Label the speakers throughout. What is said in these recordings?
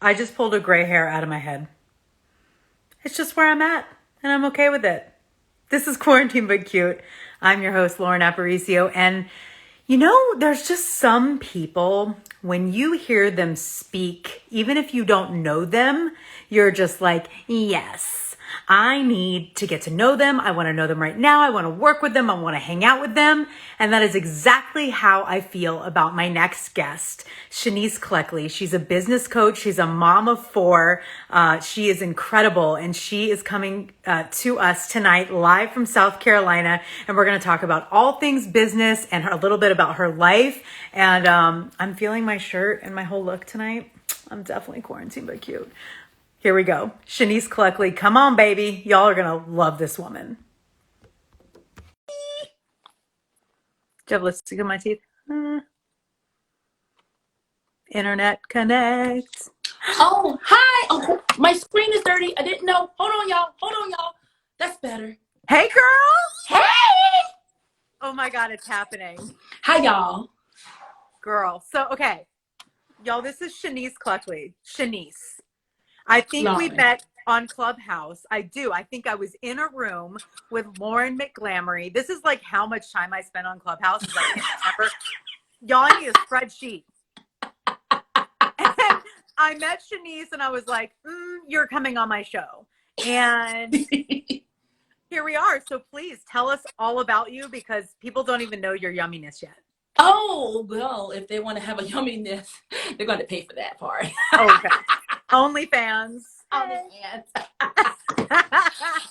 Speaker 1: I just pulled a gray hair out of my head. It's just where I'm at, and I'm okay with it. This is Quarantine But Cute. I'm your host, Lauren Aparicio, and there's just some people, when you hear them speak, even if you don't know them, you're just like, yes, I need to get to know them. I want to know them right now. I want to work with them. I want to hang out with them. And that is exactly how I feel about my next guest, Shanice Cleckley. She's a business coach. She's a mom of four. She is incredible. And she is coming to us tonight live from South Carolina. And we're going to talk about all things business and a little bit about her life. And I'm feeling my shirt and my whole look tonight. I'm definitely quarantined but cute. Here we go. Shanice Cleckley, come on, baby. Y'all are going to love this woman. Do you have lipstick in my teeth? Internet connect.
Speaker 2: Oh, hi. Oh, my screen is dirty. I didn't know. Hold on, y'all. Hold on, y'all. That's better.
Speaker 1: Hey, girl.
Speaker 2: Hey.
Speaker 1: Oh, my God, it's happening.
Speaker 2: Hi, y'all.
Speaker 1: Girl. So, okay. Y'all, this is Shanice Cleckley. Shanice. I think we met on Clubhouse. I do. I think I was in a room with Lauren McGlamory. This is like how much time I spent on Clubhouse. I can't remember. Y'all, I need a spreadsheet. And I met Shanice and I was like, you're coming on my show. And here we are. So please tell us all about you because people don't even know your yumminess yet.
Speaker 2: Oh, well, if they want to have a yumminess, they're going to pay for that part.
Speaker 1: Okay. OnlyFans.
Speaker 2: OnlyFans.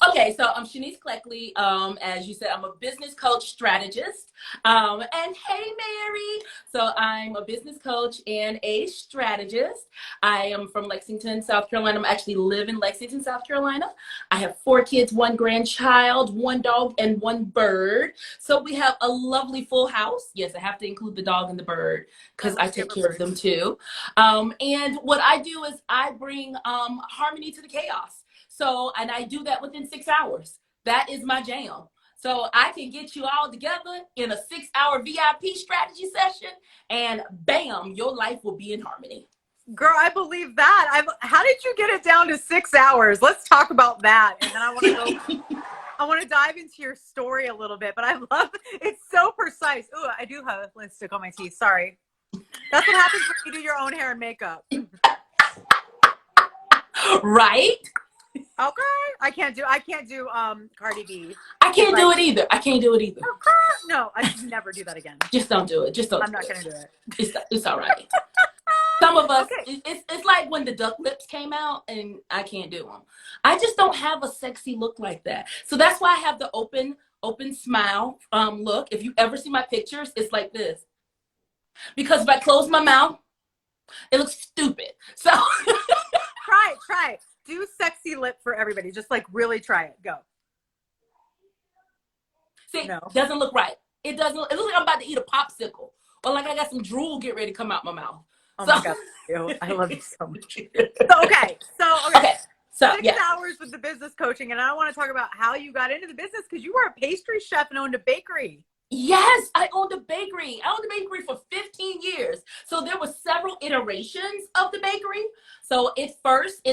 Speaker 2: Okay, so I'm Shanice Cleckley. As you said, I'm a business coach strategist. And hey, Mary. So I'm a business coach and a strategist. I am from Lexington, South Carolina. I actually live in Lexington, South Carolina. I have 4 kids, 1 grandchild, 1 dog, and 1 bird. So we have a lovely full house. Yes, I have to include the dog and the bird because I take care of them too. And what I do is I bring harmony to the chaos. So, and I do that within 6 hours. That is my jam. So I can get you all together in a 6-hour VIP strategy session and bam, your life will be in harmony.
Speaker 1: Girl, I believe that. How did you get it down to 6 hours? Let's talk about that. And then I want to dive into your story a little bit, but I love it's so precise. Ooh, I do have lipstick on my teeth. Sorry. That's what happens when you do your own hair and makeup.
Speaker 2: Right?
Speaker 1: Okay. I can't do Cardi B.
Speaker 2: I can't do it either. I can't do it either.
Speaker 1: No, I should never do that again.
Speaker 2: Just don't do it. Just don't.
Speaker 1: I'm not going to do it.
Speaker 2: It's all right. Some of us, okay. It's like when the duck lips came out and I can't do them. I just don't have a sexy look like that. So that's why I have the open smile look. If you ever see my pictures, it's like this. Because if I close my mouth, it looks stupid. So
Speaker 1: try it. Do sexy lip for everybody. Just like really try it. Go.
Speaker 2: See, no. Doesn't look right. It doesn't. It looks like I'm about to eat a popsicle, or like I got some drool get ready to come out my mouth.
Speaker 1: Oh my God, I love you so much. Okay. So 6 hours with the business coaching, and I want to talk about how you got into the business because you were a pastry chef and owned a bakery.
Speaker 2: Yes, I owned a bakery. I owned a bakery for 15 years. So there were several iterations of the bakery. So it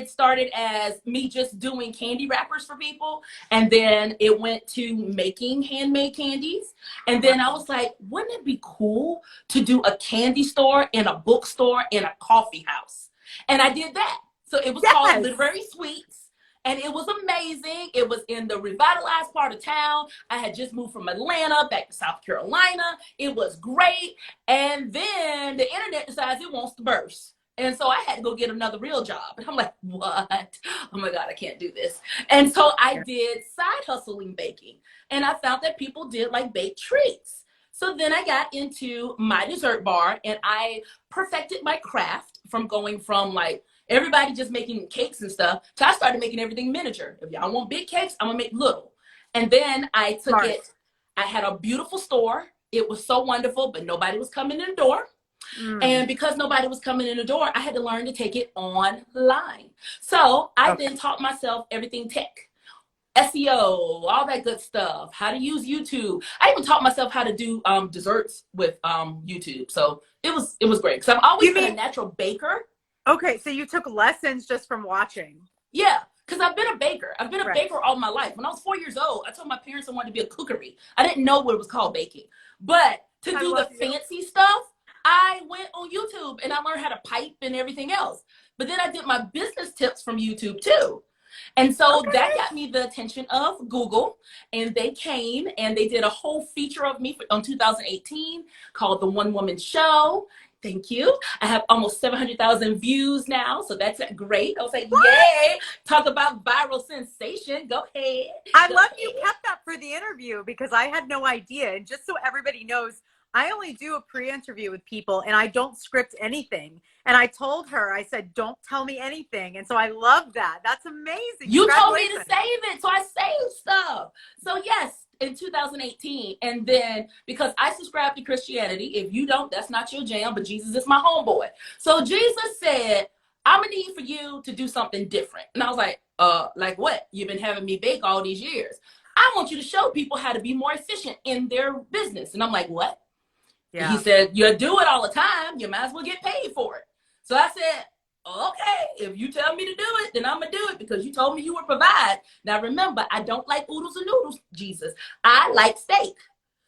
Speaker 2: started as me just doing candy wrappers for people. And then it went to making handmade candies. And then I was like, wouldn't it be cool to do a candy store and a bookstore and a coffee house? And I did that. So it was called Literary Sweets. And it was amazing. It was in the revitalized part of town. I had just moved from Atlanta back to South Carolina. It was great. And then the internet decides it wants to burst. And so I had to go get another real job. And I'm like, what? Oh my God, I can't do this. And so I did side hustling baking. And I found that people did like baked treats. So then I got into my dessert bar and I perfected my craft from going from like everybody just making cakes and stuff. So I started making everything miniature. If y'all want big cakes, I'm gonna make little. And then I took it. I had a beautiful store. It was so wonderful, but nobody was coming in the door. And because nobody was coming in the door, I had to learn to take it online. So I then taught myself everything tech. SEO, all that good stuff, how to use YouTube. I even taught myself how to do desserts with YouTube. So it was great. Because I've always been a natural baker.
Speaker 1: Okay, so you took lessons just from watching.
Speaker 2: Yeah, because I've been a baker. I've been a
Speaker 1: Right.
Speaker 2: baker all my life. When I was 4 years old, I told my parents I wanted to be a cookery. I didn't know what it was called baking. But to
Speaker 1: I
Speaker 2: do the
Speaker 1: love you.
Speaker 2: fancy stuff, I went on YouTube and I learned how to pipe and everything else. But then I did my business tips from YouTube too. And so that
Speaker 1: Okay.
Speaker 2: got me the attention of Google, and they came and they did a whole feature of me on 2018 called The One Woman Show. Thank you. I have almost 700,000 views now, so that's great. I was like, yay! Talk about viral sensation. Go ahead.
Speaker 1: I
Speaker 2: Go
Speaker 1: love you
Speaker 2: ahead.
Speaker 1: kept that for the interview because I had no idea. And just so everybody knows, I only do a pre-interview with people and I don't script anything. And I told her, I said, don't tell me anything. And so I love that. That's amazing.
Speaker 2: You told me to
Speaker 1: Congratulations.
Speaker 2: save it, so I saved stuff. So yes, in 2018, and then because I subscribe to Christianity, if you don't, that's not your jam. But Jesus is my homeboy. So Jesus said, "I'm gonna need for you to do something different." And I was like what? You've been having me bake all these years. I want you to show people how to be more efficient in their business. And I'm like, what? He
Speaker 1: Yeah.
Speaker 2: said, you do it all the time. You might as well get paid for it. So I said, okay, if you tell me to do it, then I'm going to do it because you told me you would provide. Now, remember, I don't like oodles and noodles, Jesus. I like steak.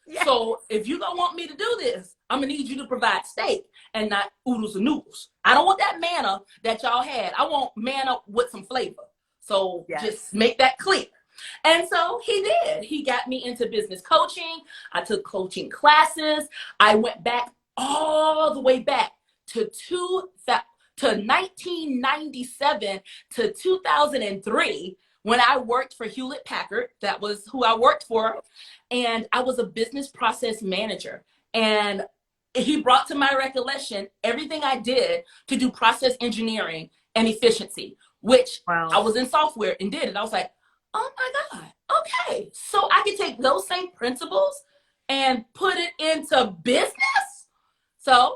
Speaker 1: Yeah.
Speaker 2: So if you're going to want me to do this, I'm going to need you to provide steak and not oodles and noodles. I don't want that manna that y'all had. I want manna with some flavor. So
Speaker 1: Yes.
Speaker 2: just make that clear. And so he did. He got me into business coaching. I took coaching classes. I went back all the way back to 1997 to 2003 when I worked for Hewlett Packard. That was who I worked for. And I was a business process manager. And he brought to my recollection everything I did to do process engineering and efficiency, which
Speaker 1: Wow.
Speaker 2: I was in software and did it. I was like, oh my God, okay. So I can take those same principles and put it into business. So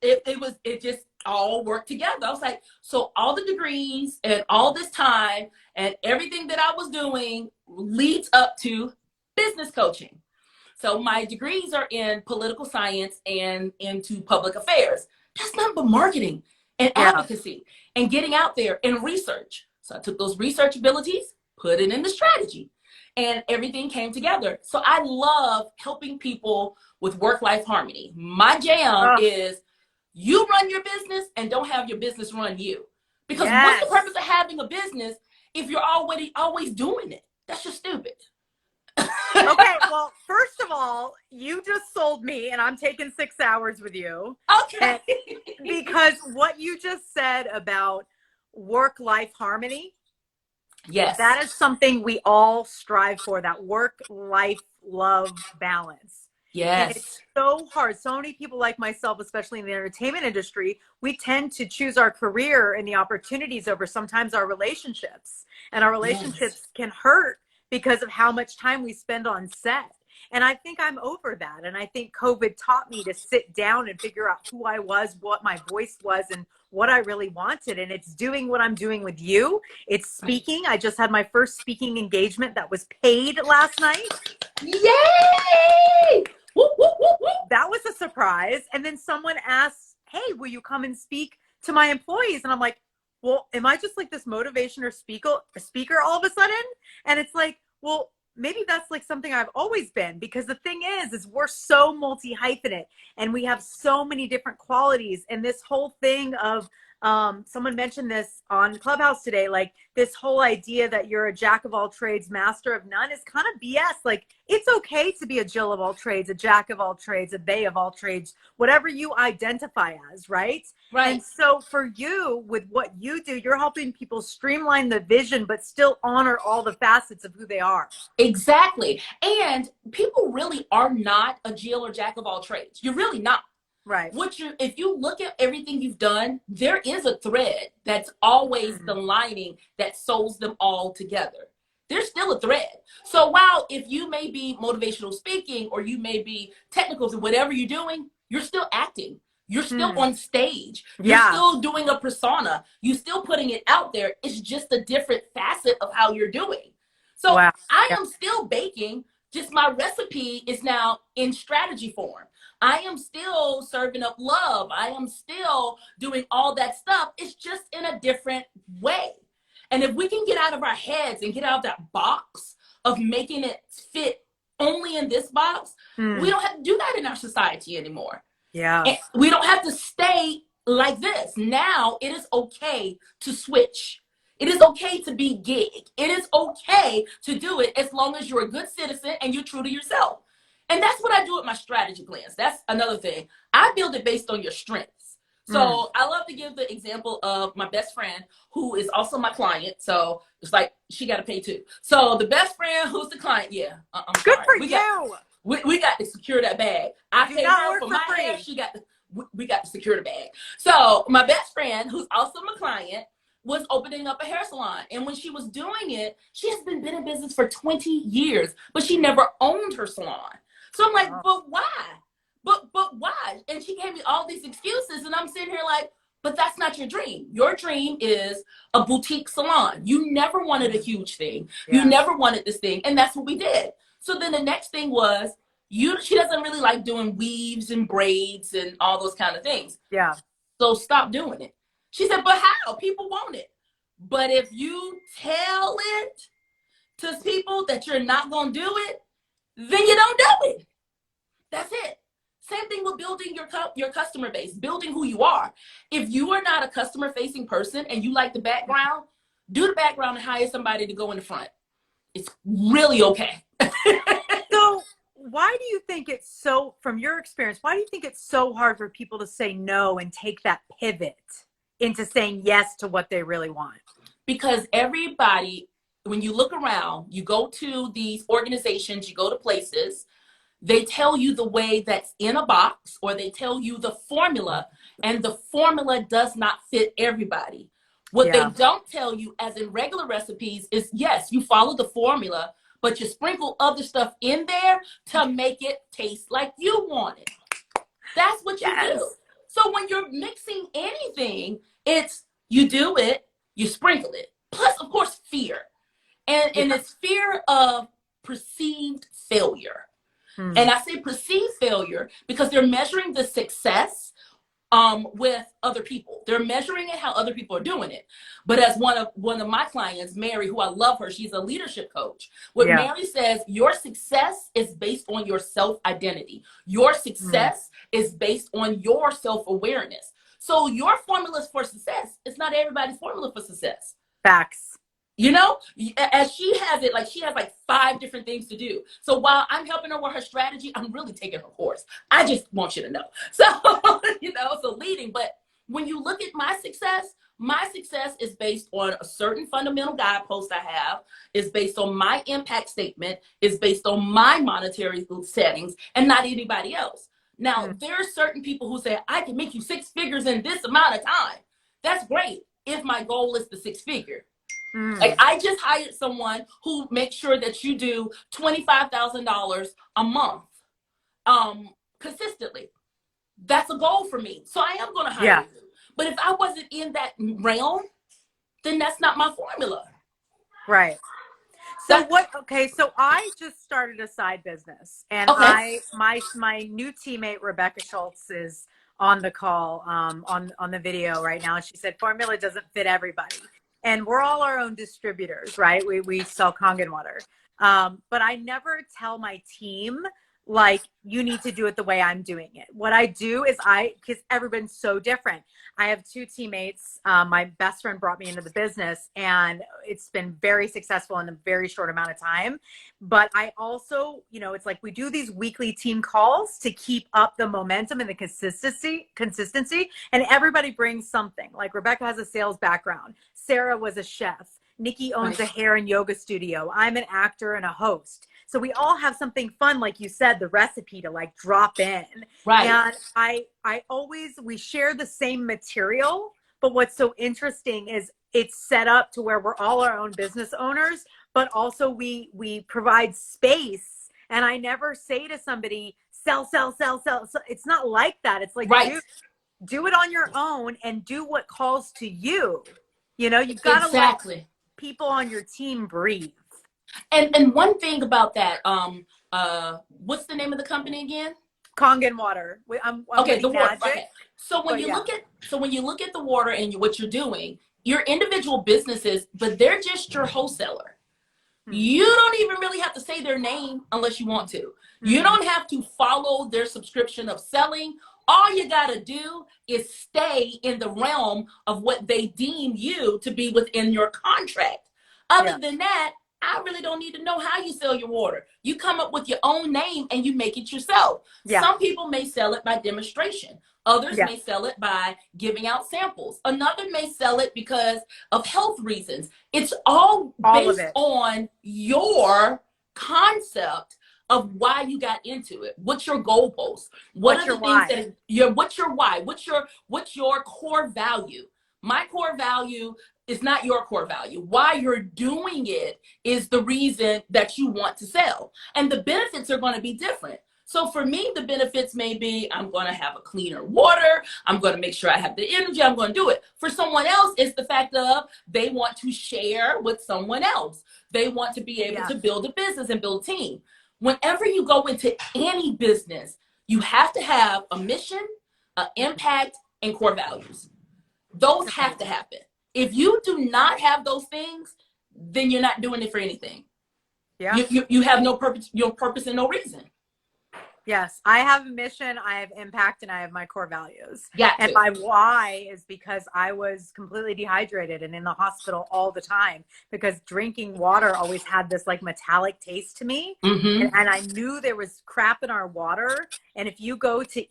Speaker 2: it just all worked together. I was like, so all the degrees and all this time and everything that I was doing leads up to business coaching. So my degrees are in political science and into public affairs. That's nothing but marketing and
Speaker 1: Yeah.
Speaker 2: advocacy and getting out there and research. So I took those research abilities, put it into strategy, and everything came together. So I love helping people with work-life harmony. My jam
Speaker 1: Oh,
Speaker 2: is you run your business and don't have your business run you. Because what's the
Speaker 1: yes.
Speaker 2: purpose of having a business if you're already always doing it? That's just stupid.
Speaker 1: Okay. Well, first of all, you just sold me and I'm taking 6 hours with you.
Speaker 2: Okay.
Speaker 1: And because what you just said about work-life harmony,
Speaker 2: Yes.
Speaker 1: that is something we all strive for, that work-life love balance. And it's
Speaker 2: Yes.
Speaker 1: so hard. So many people like myself, especially in the entertainment industry, we tend to choose our career and the opportunities over sometimes our relationships. And our
Speaker 2: Yes.
Speaker 1: relationships can hurt because of how much time we spend on set. And I think I'm over that. And I think COVID taught me to sit down and figure out who I was, what my voice was, and what I really wanted. And it's doing what I'm doing with you. It's speaking. I just had my first speaking engagement that was paid last night.
Speaker 2: Yay! Whoop, whoop, whoop, whoop.
Speaker 1: That was a surprise. And then someone asks, hey, will you come and speak to my employees? And I'm like, well, am I just like this motivation or speaker all of a sudden? And it's like, well, maybe that's like something I've always been, because the thing is we're so multi-hyphenate and we have so many different qualities. And this whole thing of, someone mentioned this on Clubhouse today, like this whole idea that you're a jack of all trades, master of none is kind of BS. Like, it's okay to be a Jill of all trades, a jack of all trades, a they of all trades, whatever you identify as, right?
Speaker 2: Right.
Speaker 1: And so for you, with what you do, you're helping people streamline the vision, but still honor all the facets of who they are.
Speaker 2: Exactly. And people really are not a Jill or jack of all trades. You're really not.
Speaker 1: Right.
Speaker 2: If you look at everything you've done, there is a thread that's always the lining that sews them all together. There's still a thread. So while if you may be motivational speaking or you may be technical to whatever you're doing, you're still acting. You're still on stage. You're still doing a persona. You're still putting it out there. It's just a different facet of how you're doing. So I am still baking, just my recipe is now in strategy form. I am still serving up love. I am still doing all that stuff. It's just in a different way. And if we can get out of our heads and get out of that box of making it fit only in this box, we don't have to do that in our society anymore.
Speaker 1: Yeah.
Speaker 2: And we don't have to stay like this. Now it is okay to switch. It is okay to be gig. It is okay to do it as long as you're a good citizen and you're true to yourself. And that's what I do with my strategy plans. That's another thing. I build it based on your strengths. So I love to give the example of my best friend, who is also my client. So it's like she got to pay too. So the best friend who's the client, yeah, I'm
Speaker 1: Good
Speaker 2: sorry.
Speaker 1: for you.
Speaker 2: We got to secure that bag. I paid her for my hair. She got we got to secure the bag. So my best friend, who's also my client, was opening up a hair salon. And when she was doing it, she has been in business for 20 years, but she never owned her salon. So I'm like, but why? But why? And she gave me all these excuses, and I'm sitting here like, but that's not your dream. Your dream is a boutique salon. You never wanted a huge thing. Yeah. You never wanted this thing, and that's what we did. So then the next thing was, she doesn't really like doing weaves and braids and all those kind of things.
Speaker 1: Yeah.
Speaker 2: So stop doing it. She said, but how? People want it. But if you tell it to people that you're not going to do it, then you don't do it. That's it. Same thing with building your customer base, building who you are. If you are not a customer-facing person and you like the background, do the background and hire somebody to go in the front. It's really okay.
Speaker 1: So why do you think it's so, from your experience, why do you think it's so hard for people to say no and take that pivot into saying yes to what they really want?
Speaker 2: Because everybody, when you look around, you go to these organizations, you go to places, they tell you the way that's in a box, or they tell you the formula, and the formula does not fit everybody. What they don't tell you, as in regular recipes, is yes, you follow the formula, but you sprinkle other stuff in there to make it taste like you want it. That's what you do. So when you're mixing anything, it's you do it, you sprinkle it. Plus, of course, fear. And it's fear of perceived failure. And I say perceived failure because they're measuring the success with other people. They're measuring it how other people are doing it. But as one of my clients, Mary, who I love her, she's a leadership coach. What Mary says, your success is based on your self-identity. Your success is based on your self-awareness. So your formulas for success is not everybody's formula for success.
Speaker 1: Facts.
Speaker 2: You know, as she has it, like she has like 5 different things to do. So while I'm helping her with her strategy, I'm really taking her course. I just want you to know. So, so leading. But when you look at my success is based on a certain fundamental guidepost I have, is based on my impact statement, is based on my monetary settings, and not anybody else. Now, there are certain people who say, I can make you 6 figures in this amount of time. That's great if my goal is the 6 figure. Like I just hired someone who makes sure that you do $25,000 a month consistently. That's a goal for me. So I am going to hire you. But if I wasn't in that realm, then that's not my formula.
Speaker 1: Right. So so I just started a side business, and my new teammate, Rebecca Schultz, is on the call on the video right now. And she said, formula doesn't fit everybody. And we're all our own distributors, right? We sell Kangen water. But I never tell my team, like, you need to do it the way I'm doing it. What I do is because everyone's so different. I have 2 teammates. My best friend brought me into the business, and it's been very successful in a very short amount of time. But I also, it's like we do these weekly team calls to keep up the momentum and the consistency, and everybody brings something. Like Rebecca has a sales background. Sarah was a chef. Nikki owns a hair and yoga studio. I'm an actor and a host. So we all have something fun, like you said, the recipe to like drop in.
Speaker 2: Right.
Speaker 1: And we share the same material, but what's so interesting is it's set up to where we're all our own business owners, but also we provide space. And I never say to somebody, sell. So it's not like that. It's like, do it on your own and do what calls to you. You've got to let people on your team breathe.
Speaker 2: And one thing about that, what's the name of the company again?
Speaker 1: Kangen water. I'm
Speaker 2: Okay, the
Speaker 1: getting
Speaker 2: water.
Speaker 1: magic,
Speaker 2: Okay. So when
Speaker 1: but
Speaker 2: you
Speaker 1: yeah.
Speaker 2: look at the water and what you're doing, you're individual businesses, but they're just your wholesaler.
Speaker 1: Hmm.
Speaker 2: You don't even really have to say their name unless you want to. You
Speaker 1: Hmm.
Speaker 2: don't have to follow their subscription of selling. All you got to do is stay in the realm of what they deem you to be within your contract.
Speaker 1: Yeah.
Speaker 2: Other than that, I really don't need to know how you sell your water. You come up with your own name and you make it yourself.
Speaker 1: Yeah.
Speaker 2: Some people may sell it by demonstration. Others
Speaker 1: Yeah.
Speaker 2: may sell it by giving out samples. Another may sell it because of health reasons. It's all
Speaker 1: All of
Speaker 2: based
Speaker 1: it.
Speaker 2: on your concept of why you got into it. What's your goalpost? What
Speaker 1: What's
Speaker 2: are
Speaker 1: your
Speaker 2: the things
Speaker 1: why?
Speaker 2: that your what's your why? What's your core value? My core value is not your core value. Why you're doing it is the reason that you want to sell. And the benefits are going to be different. So for me, the benefits may be I'm going to have a cleaner water. I'm going to make sure I have the energy. I'm going to do it. For someone else, it's the fact of they want to share with someone else. They want to be able
Speaker 1: Yes.
Speaker 2: to build a business and build a team. Whenever you go into any business, you have to have a mission, an impact, and core values. Those have to happen. If you do not have those things, then you're not doing it for anything.
Speaker 1: Yeah.
Speaker 2: You have no purpose, your purpose and no reason.
Speaker 1: Yes, I have a mission, I have impact, and I have my core values.
Speaker 2: Got
Speaker 1: And
Speaker 2: to.
Speaker 1: my why is because I was completely dehydrated and in the hospital all the time because drinking water always had this like metallic taste to me.
Speaker 2: Mm-hmm.
Speaker 1: And I knew there was crap in our water. And if you go to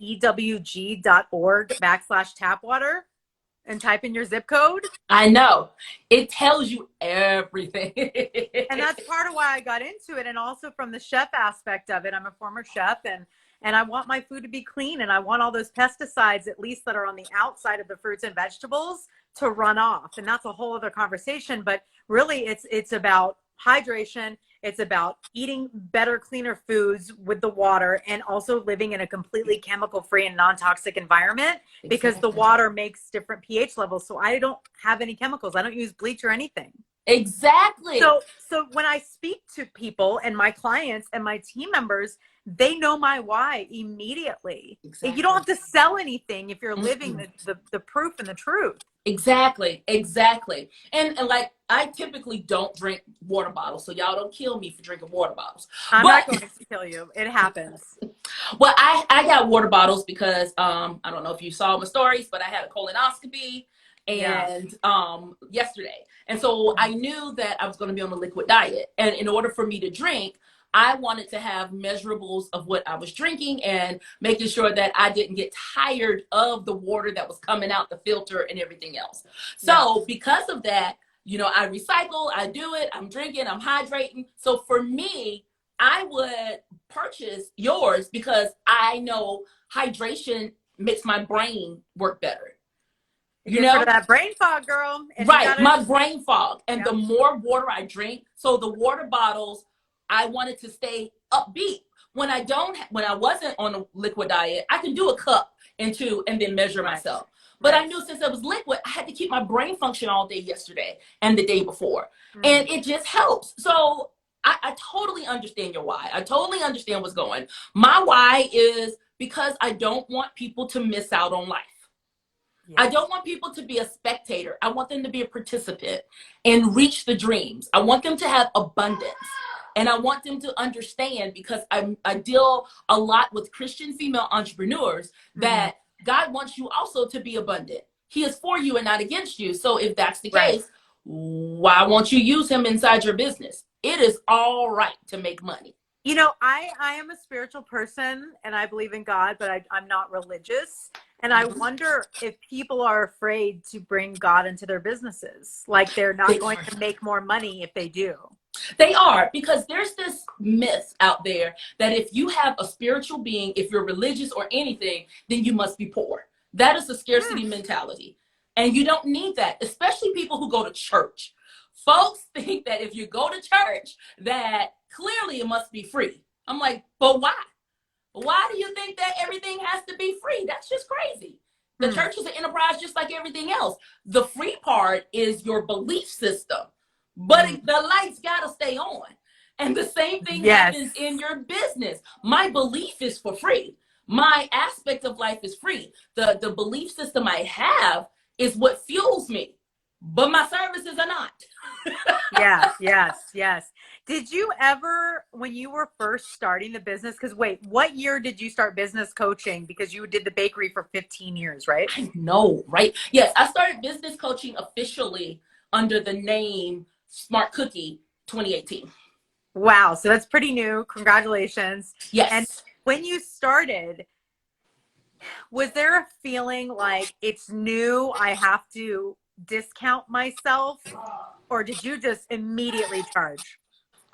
Speaker 1: ewg.org/tap water and type in your zip code,
Speaker 2: I know. It tells you everything.
Speaker 1: and that's part of why I got into it, and also from the chef aspect of it. I'm a former chef, and I want my food to be clean, and I want all those pesticides, at least that are on the outside of the fruits and vegetables, to run off. And that's a whole other conversation, but really it's about hydration. It's about eating better, cleaner foods with the water, and also living in a completely chemical-free and non-toxic environment, because the water makes different pH levels. So I don't have any chemicals. I don't use bleach or anything.
Speaker 2: Exactly.
Speaker 1: So when I speak to people and my clients and my team members, they know my why immediately.
Speaker 2: Exactly.
Speaker 1: You don't have to sell anything if you're living the proof and the truth.
Speaker 2: Exactly. And like I typically don't drink water bottles, so y'all don't kill me for drinking water bottles.
Speaker 1: I'm not going to kill you. It happens.
Speaker 2: Well, I got water bottles because I don't know if you saw my stories, but I had a colonoscopy and yesterday. And so I knew that I was going to be on a liquid diet. And in order for me to drink, I wanted to have measurables of what I was drinking and making sure that I didn't get tired of the water that was coming out the filter and everything else. So because of that, I recycle, I do it, I'm drinking, I'm hydrating. So for me, I would purchase yours because I know hydration makes my brain work better.
Speaker 1: You know, for that brain fog, girl. And
Speaker 2: right, my brain fog. And
Speaker 1: Yep.
Speaker 2: the more water I drink, so the water bottles, I wanted to stay upbeat. When I wasn't on a liquid diet, I could do a cup and two and then measure myself. But I knew since it was liquid, I had to keep my brain function all day yesterday and the day before. And it just helps. So I totally understand your why. I totally understand what's going. My why is because I don't want people to miss out on life. Yes. I don't want people to be a spectator. I want them to be a participant and reach the dreams. I want them to have abundance. And I want them to understand, because I deal a lot with Christian female entrepreneurs, that God wants you also to be abundant. He is for you and not against you. So if that's the case, why won't you use him inside your business? It is all right to make money.
Speaker 1: You know, I am a spiritual person and I believe in God, but I'm not religious. And I wonder if people are afraid to bring God into their businesses. Like they're not going to make more money if they do.
Speaker 2: They are, because there's this myth out there that if you have a spiritual being, if you're religious or anything, then you must be poor. That is a scarcity mentality. And you don't need that, especially people who go to church. Folks think that if you go to church, that clearly it must be free. I'm like, but why? Why do you think that everything has to be free? That's just crazy. The church is an enterprise just like everything else. The free part is your belief system. But the lights got to stay on. And the same thing happens in your business. My belief is for free. My aspect of life is free. The belief system I have is what fuels me, but my services are not.
Speaker 1: Yes, yes, yes. Did you ever, when you were first starting the business, because wait, what year did you start business coaching? Because you did the bakery for 15 years, right?
Speaker 2: I know, right? Yes, I started business coaching officially under the name Smart Cookie 2018.
Speaker 1: Wow. So that's pretty new. Congratulations. And
Speaker 2: Yes.
Speaker 1: when you started, was there a feeling like it's new, I have to discount myself? Or did you just immediately charge?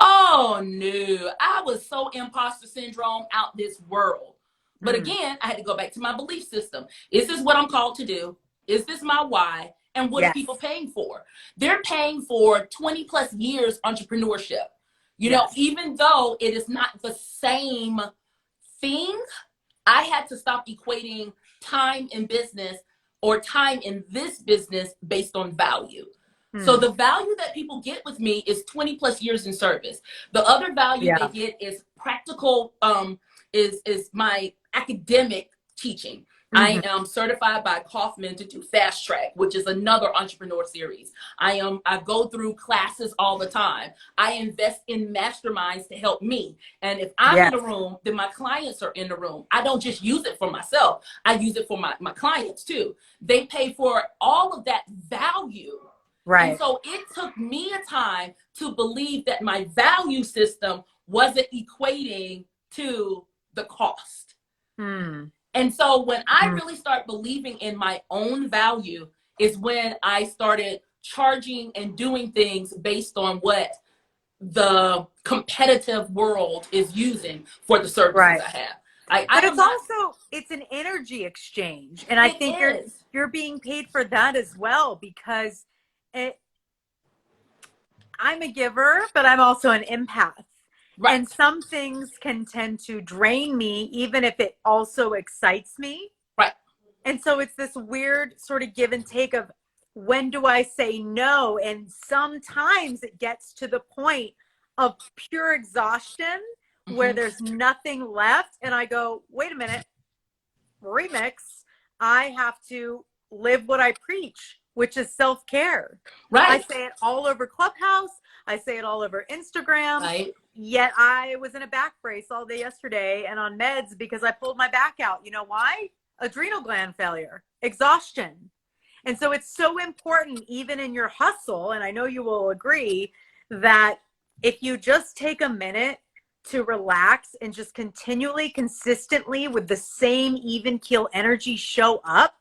Speaker 2: Oh no, I was so imposter syndrome out this world. But
Speaker 1: Mm,
Speaker 2: again, I had to go back to my belief system. Is this what I'm called to do? Is this my why? And what are people
Speaker 1: yes,
Speaker 2: paying for? They're paying for 20 plus years entrepreneurship.
Speaker 1: yes.
Speaker 2: Even though it is not the same thing, I had to stop equating time in business or time in this business based on value. So
Speaker 1: Hmm.
Speaker 2: the value that people get with me is 20 plus years in service. The other value they
Speaker 1: Yeah.
Speaker 2: get is practical, is my academic teaching. I
Speaker 1: Hmm.
Speaker 2: am certified by Kaufman to do fast track, which is another entrepreneur series. I go through classes all the time. I invest in masterminds to help me. And if I'm in
Speaker 1: Yes.
Speaker 2: the room, then my clients are in the room. I don't just use it for myself. I use it for my clients too. They pay for all of that value. And
Speaker 1: Right.
Speaker 2: so it took me a time to believe that my value system wasn't equating to the cost.
Speaker 1: Hmm.
Speaker 2: And so when I
Speaker 1: Hmm.
Speaker 2: really start believing in my own value is when I started charging and doing things based on what the competitive world is using for the services
Speaker 1: Right.
Speaker 2: I have. I
Speaker 1: But it's
Speaker 2: am not,
Speaker 1: also it's an energy exchange. And I
Speaker 2: it
Speaker 1: think
Speaker 2: is.
Speaker 1: you're being paid for that as well because it, I'm a giver, but I'm also an empath. And
Speaker 2: Right,
Speaker 1: some things can tend to drain me, even if it also excites me.
Speaker 2: right.
Speaker 1: And so it's this weird sort of give and take of when do I say no? And sometimes it gets to the point of pure exhaustion where
Speaker 2: Mm-hmm.
Speaker 1: there's nothing left. And I go, wait a minute, remix. I have to live what I preach, which is self care. I
Speaker 2: Right,
Speaker 1: say it all over Clubhouse. I say it all over Instagram.
Speaker 2: right.
Speaker 1: Yet I was in a back brace all day yesterday and on meds because I pulled my back out. You know why? Adrenal gland failure, exhaustion. And so it's so important, even in your hustle, and I know you will agree, that if you just take a minute to relax and just continually, consistently, with the same even keel energy show up,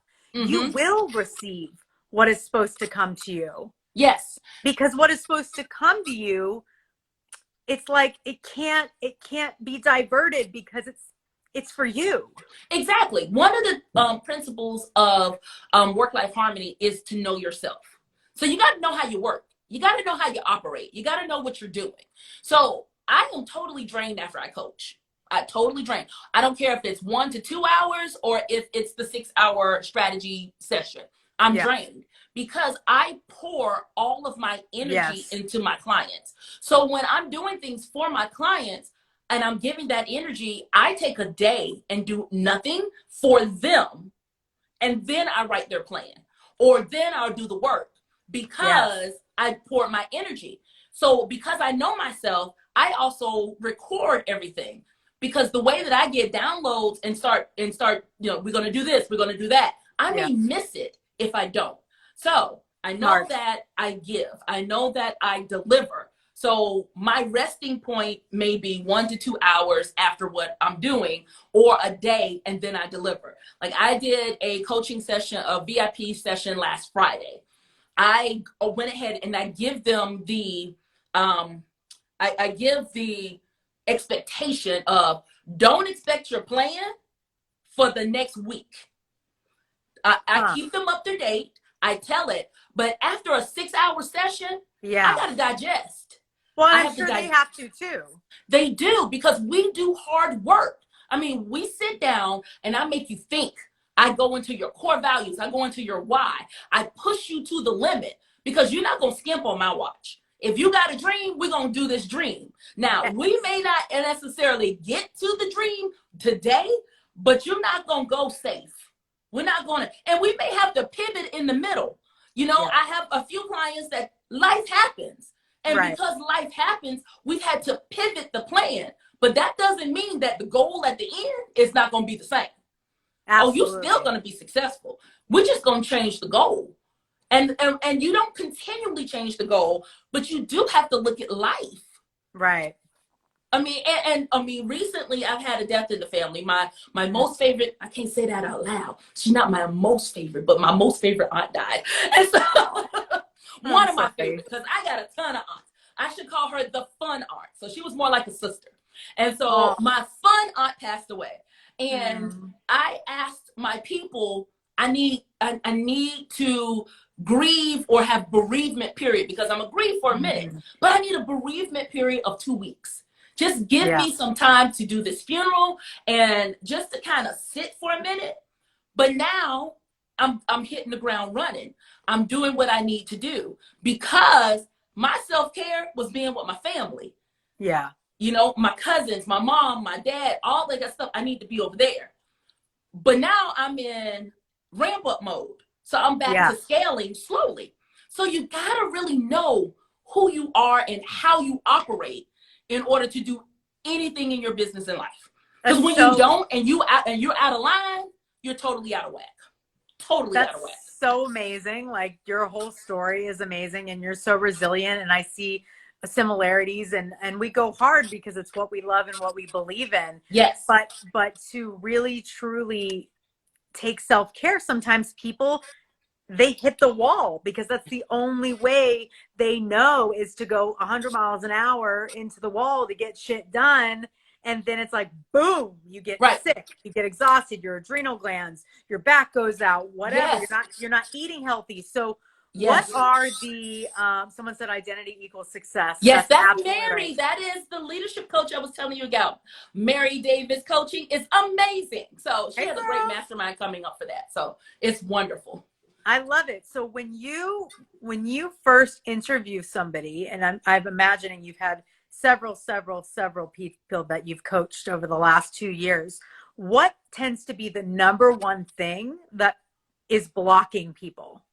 Speaker 1: you
Speaker 2: Mm-hmm.
Speaker 1: will receive what is supposed to come to you.
Speaker 2: Yes.
Speaker 1: Because what is supposed to come to you, it's like it can't be diverted because it's for you.
Speaker 2: Exactly. One of the principles of work-life harmony is to know yourself. So you got to know how you work. You got to know how you operate. You got to know what you're doing. So I am totally drained after I coach. I totally drained. I don't care if it's 1 to 2 hours or if it's the 6 hour strategy session. I'm
Speaker 1: Yeah.
Speaker 2: drained because I pour all of my energy
Speaker 1: Yes.
Speaker 2: into my clients. So when I'm doing things for my clients, and I'm giving that energy, I take a day and do nothing for them. And then I write their plan. Or then I'll do the work
Speaker 1: Yes.
Speaker 2: because I poured my energy. So because I know myself, I also record everything. Because the way that I get downloads and start, we're gonna do this, we're gonna do that. I
Speaker 1: Yeah.
Speaker 2: may miss it if I don't. So I know
Speaker 1: Smart.
Speaker 2: that I give. I know that I deliver. So my resting point may be 1 to 2 hours after what I'm doing, or a day, and then I deliver. Like I did a coaching session, a VIP session last Friday. I went ahead and I give them um, I give the expectation of don't expect your plan for the next week. I
Speaker 1: Huh.
Speaker 2: keep them up to date. I tell it, but after a 6 hour session, I
Speaker 1: Yeah.
Speaker 2: got to digest.
Speaker 1: Well, and
Speaker 2: I
Speaker 1: I'm
Speaker 2: have to
Speaker 1: sure they
Speaker 2: digest.
Speaker 1: have to too.
Speaker 2: They do because we do hard work. I mean, we sit down and I make you think. I go into your core values. I go into your why. I push you to the limit because you're not going to skimp on my watch. If you got a dream, we're going to do this dream. Now,
Speaker 1: Yes.
Speaker 2: we may not necessarily get to the dream today, but you're not going to go safe. We're not going to, and we may have to pivot in the middle. You know,
Speaker 1: Yeah.
Speaker 2: I have a few clients that life happens. And
Speaker 1: Right.
Speaker 2: because life happens, we've had to pivot the plan. But that doesn't mean that the goal at the end is not going to be the same.
Speaker 1: Absolutely.
Speaker 2: Oh, you're still going to be successful. We're just going to change the goal. And you don't continually change the goal, but you do have to look at life.
Speaker 1: Right.
Speaker 2: I mean, and I mean, recently I've had a death in the family. My most favorite, I can't say that out loud. She's not my most favorite, but my most favorite aunt died. And so one of my favorites, because I got a ton of aunts. I should call her the fun aunt. So she was more like a sister. And so my fun aunt passed away. And I asked my people, I need to grieve or have bereavement period, because I'm gonna grieve for a minute, but I need a bereavement period of 2 weeks. Just give me some time to do this funeral and just to kind of sit for a minute. But now I'm hitting the ground running. I'm doing what I need to do, because my self-care was being with my family.
Speaker 1: Yeah.
Speaker 2: You know, my cousins, my mom, my dad, all that stuff. I need to be over there. But now I'm in ramp up mode. So I'm back to scaling slowly. So you gotta really know who you are and how you operate in order to do anything in your business and life. Because when you don't and you're out of line, you're totally out of whack. Totally out of whack.
Speaker 1: So amazing. Like, your whole story is amazing, and you're so resilient, and I see similarities, and we go hard because it's what we love and what we believe in.
Speaker 2: Yes.
Speaker 1: But to really truly take self-care, sometimes people, they hit the wall because that's the only way they know is to go 100 miles an hour into the wall to get shit done. And then it's like, boom, you get sick, you get exhausted, your adrenal glands, your back goes out, whatever. You're not eating healthy. So what are the, someone said identity equals success.
Speaker 2: Yes, that's Mary. Right. That is the leadership coach I was telling you about. Mary Davis coaching is amazing. So she has a great mastermind coming up for that. So it's wonderful.
Speaker 1: I love it. So when you first interview somebody, and I'm imagining you've had several people that you've coached over the last 2 years, what tends to be the number one thing that is blocking people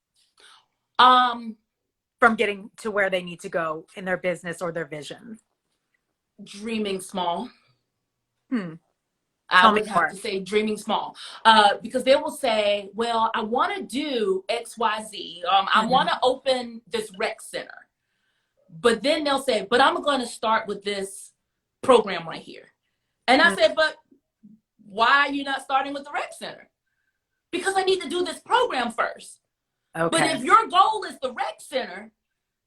Speaker 1: from getting to where they need to go in their business or their vision?
Speaker 2: Dreaming small.
Speaker 1: I
Speaker 2: would have to say dreaming small, because they will say, well, I want to do XYZ. I want to open this rec center. But then they'll say, but I'm going to start with this program right here. And I said, but why are you not starting with the rec center? Because I need to do this program first. Okay. But if your goal is the rec center,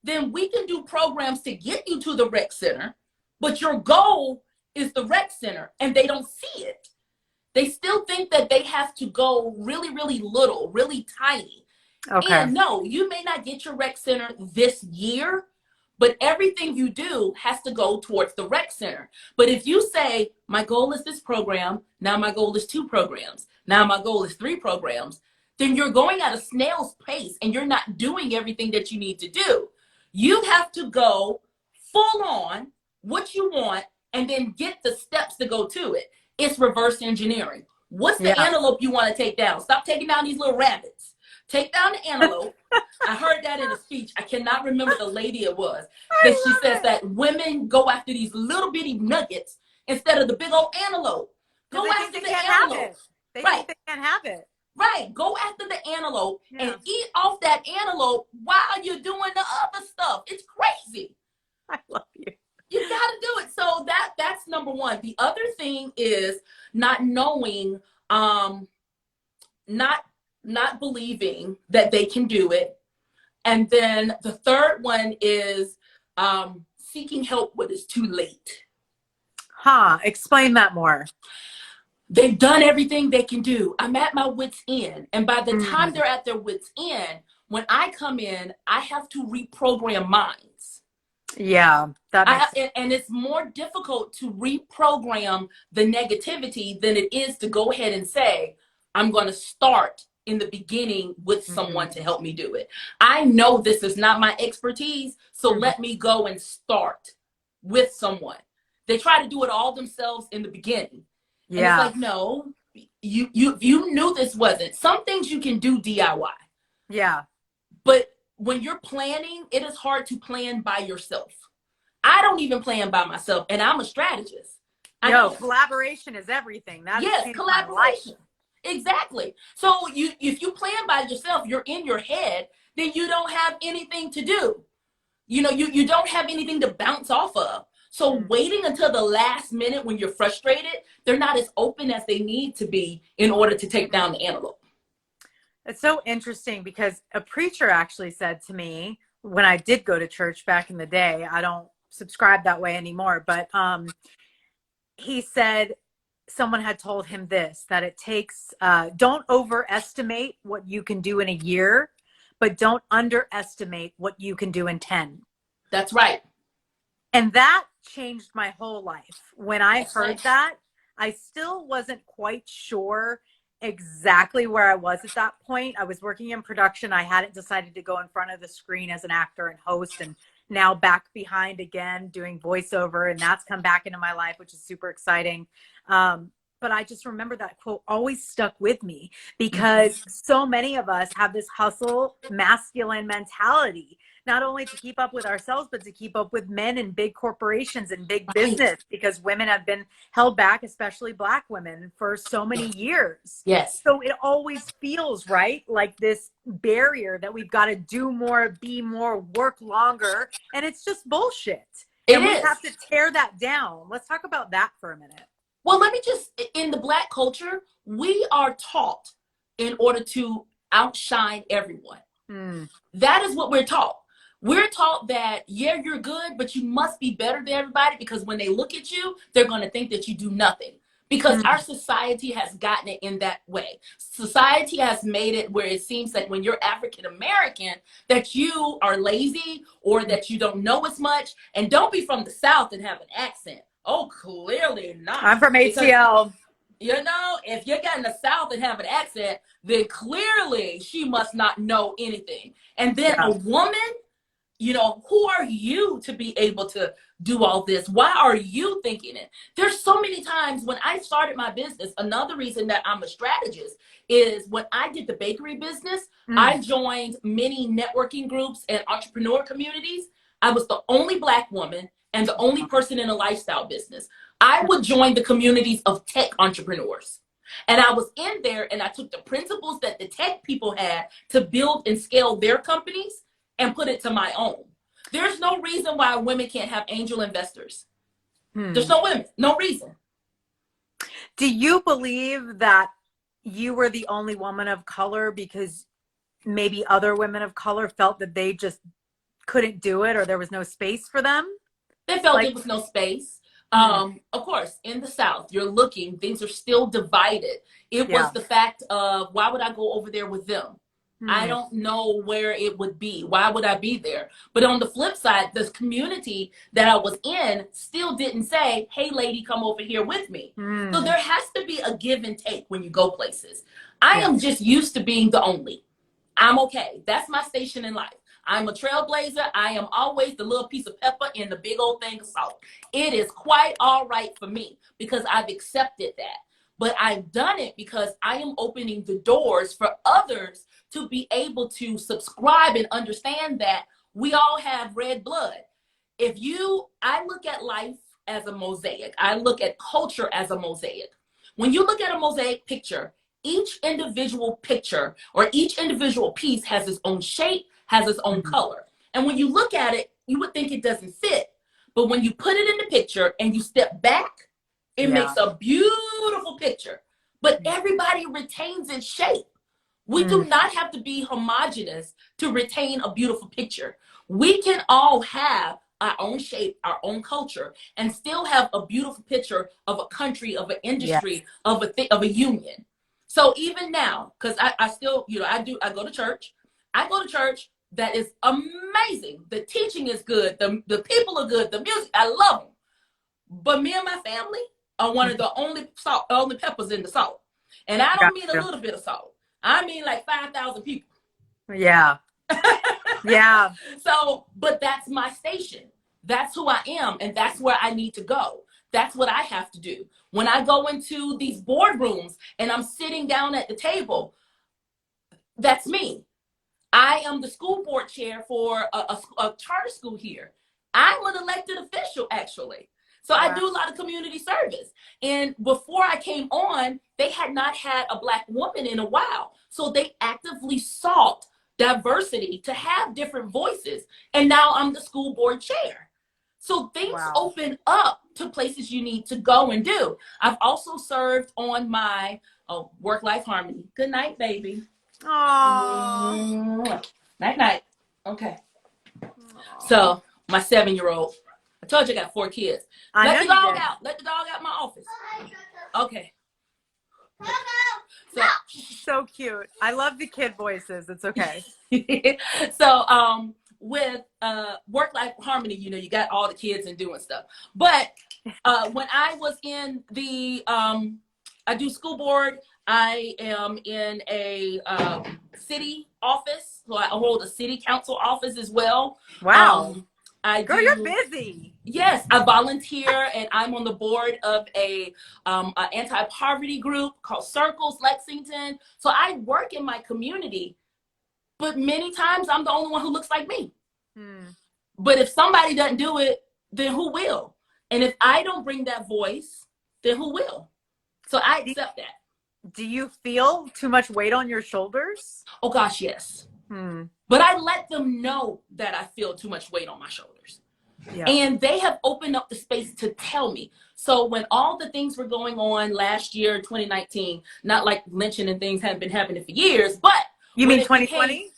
Speaker 2: then we can do programs to get you to the rec center. But your goal is the rec center, and they don't see it. They still think that they have to go really, really little, really tiny. Okay. And no, you may not get your rec center this year, but everything you do has to go towards the rec center. But if you say, my goal is this program, now my goal is 2 programs, now my goal is 3 programs, then you're going at a snail's pace and you're not doing everything that you need to do. You have to go full on what you want and then get the steps to go to it. It's reverse engineering. What's the antelope you want to take down? Stop taking down these little rabbits. Take down the antelope. I heard that in a speech. I cannot remember the lady it was. That she says that women go after these little bitty nuggets instead of the big old antelope. Go after the antelope.
Speaker 1: They think they can't have it.
Speaker 2: Right. Go after the antelope and eat off that antelope while you're doing the other stuff. It's crazy.
Speaker 1: I love you.
Speaker 2: You got to do it. So that's number one. The other thing is not knowing, not believing that they can do it. And then the third one is seeking help when it's too late.
Speaker 1: Explain that more.
Speaker 2: They've done everything they can do. I'm at my wit's end. And by the time they're at their wit's end, when I come in, I have to reprogram minds.
Speaker 1: Yeah.
Speaker 2: And it's more difficult to reprogram the negativity than it is to go ahead and say, I'm going to start in the beginning with someone to help me do it. I know this is not my expertise, so let me go and start with someone. They try to do it all themselves in the beginning. And it's like, no, you knew this wasn't. Some things you can do DIY.
Speaker 1: Yeah.
Speaker 2: But when you're planning, it is hard to plan by yourself. I don't even plan by myself, and I'm a strategist. I
Speaker 1: Yo,
Speaker 2: don't.
Speaker 1: collaboration is everything. That has
Speaker 2: Yes,
Speaker 1: changed my life.
Speaker 2: collaboration. Exactly. So if you plan by yourself, you're in your head, then you don't have anything to do. You don't have anything to bounce off of. So waiting until the last minute when you're frustrated, they're not as open as they need to be in order to take down the antelope.
Speaker 1: It's so interesting because a preacher actually said to me when I did go to church back in the day, I don't subscribe that way anymore, but he said someone had told him this, that it takes, don't overestimate what you can do in a year, but don't underestimate what you can do in 10.
Speaker 2: That's right.
Speaker 1: And that changed my whole life. When I
Speaker 2: That's
Speaker 1: heard
Speaker 2: right.
Speaker 1: that, I still wasn't quite sure exactly where I was at that point. I was working in production. I hadn't decided to go in front of the screen as an actor and host, and now back behind again doing voiceover, and that's come back into my life, which is super exciting. But I just remember that quote always stuck with me because so many of us have this hustle masculine mentality, not only to keep up with ourselves, but to keep up with men in big corporations and big
Speaker 2: Right.
Speaker 1: business, because women have been held back, especially Black women, for so many years.
Speaker 2: Yes.
Speaker 1: So it always feels, right, like this barrier that we've got to do more, be more, work longer. And it's just bullshit.
Speaker 2: It
Speaker 1: And we
Speaker 2: is.
Speaker 1: have to tear that down. Let's talk about that for a minute.
Speaker 2: Well, let me just, in the Black culture, we are taught in order to outshine everyone. That is what we're taught. We're taught that, yeah, you're good, but you must be better than everybody, because when they look at you, they're going to think that you do nothing. Because our society has gotten it in that way. Society has made it where it seems like when you're African American, that you are lazy or that you don't know as much. And don't be from the South and have an accent. Oh, clearly not.
Speaker 1: I'm from
Speaker 2: Because,
Speaker 1: ATL.
Speaker 2: if you're getting the South and have an accent, then clearly she must not know anything. And then
Speaker 1: Yeah.
Speaker 2: a woman, who are you to be able to do all this? Why are you thinking it? There's so many times when I started my business, another reason that I'm a strategist is when I did the bakery business, I joined many networking groups and entrepreneur communities. I was the only Black woman and the only person in a lifestyle business. I would join the communities of tech entrepreneurs. And I was in there and I took the principles that the tech people had to build and scale their companies and put it to my own. There's no reason why women can't have angel investors. There's no reason.
Speaker 1: Do you believe that you were the only woman of color because maybe other women of color felt that they just couldn't do it, or there was no space for them?
Speaker 2: They felt
Speaker 1: Like,
Speaker 2: there was no space. Of course, in the South, you're looking, things are still divided. It was the fact of, why would I go over there with them? I don't know where it would be. Why would I be there? But on the flip side, this community that I was in still didn't say, hey, lady, come over here with me. So there has to be a give and take when you go places. I am just used to being the only. I'm okay. That's my station in life. I'm a trailblazer. I am always the little piece of pepper in the big old thing of salt. It is quite all right for me because I've accepted that. But I've done it because I am opening the doors for others to be able to subscribe and understand that we all have red blood. I look at life as a mosaic. I look at culture as a mosaic. When you look at a mosaic picture, each individual picture or each individual piece has its own shape, has its own color. And when you look at it, you would think it doesn't fit. But when you put it in the picture and you step back, it makes a beautiful picture. But everybody retains its shape. We do not have to be homogenous to retain a beautiful picture. We can all have our own shape, our own culture, and still have a beautiful picture of a country, of an industry, of a union. So even now, because I still, I go to church. I go to church that is amazing. The teaching is good. The people are good. The music, I love them. But me and my family are one of the only peppers in the salt. And I don't mean a little bit of salt. I mean like 5,000 people.
Speaker 1: Yeah.
Speaker 2: So, but that's my station. That's who I am. And that's where I need to go. That's what I have to do. When I go into these boardrooms and I'm sitting down at the table, that's me. I am the school board chair for a charter school here. I'm an elected official, actually. So I do a lot of community service. And before I came on, they had not had a Black woman in a while. So they actively sought diversity to have different voices. And now I'm the school board chair. So things open up to places you need to go and do. I've also served on my work-life harmony. Good night, baby.
Speaker 1: Aww.
Speaker 2: Night, night. Okay. So my 7-year-old, I told you I got 4 kids. Let the dog out. Let the dog out of my office. Okay.
Speaker 1: So cute. I love the kid voices. It's okay.
Speaker 2: So with work-life harmony, you know, you got all the kids and doing stuff. But when I was in the I do school board. I am in a city office, so I hold a city council office as well.
Speaker 1: Wow.
Speaker 2: Girl,
Speaker 1: you're busy.
Speaker 2: Yes, I volunteer, and I'm on the board of a anti-poverty group called Circles Lexington. So I work in my community, but many times I'm the only one who looks like me. But if somebody doesn't do it, then who will? And if I don't bring that voice, then who will? So I accept that.
Speaker 1: Do you feel too much weight on your shoulders?
Speaker 2: Oh gosh, yes. But I let them know that I feel too much weight on my shoulders. Yeah. And they have opened up the space to tell me. So when all the things were going on last year, 2019, not like lynching and things hadn't been happening for years, but
Speaker 1: you mean 2020?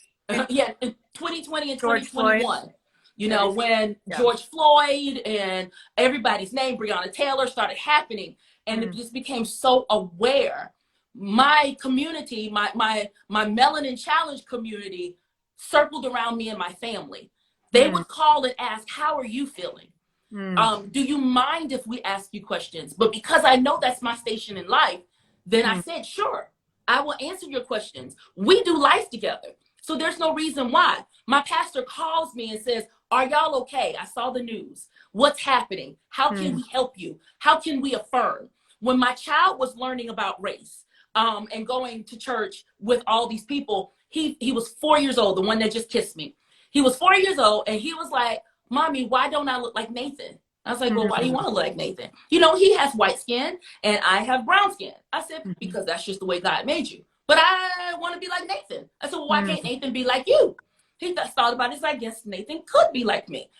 Speaker 2: Yeah, 2020 and 2021. You know, when George Floyd and everybody's name, Breonna Taylor, started happening, and it just became so aware. My community, my Melanin Challenge community circled around me and my family. They would call and ask, how are you feeling? Do you mind if we ask you questions? But because I know that's my station in life, then I said, sure, I will answer your questions. We do life together. So there's no reason why. My pastor calls me and says, are y'all okay? I saw the news. What's happening? How can we help you? How can we affirm? When my child was learning about race and going to church with all these people, he was 4 years old, the one that just kissed me. He was 4 years old, and he was like, Mommy, why don't I look like Nathan? I was like, well, why do you want to look like Nathan? You know, he has white skin, and I have brown skin. I said, because that's just the way God made you. But I want to be like Nathan. I said, well, why can't Nathan be like you? He thought about it. I guess Nathan could be like me.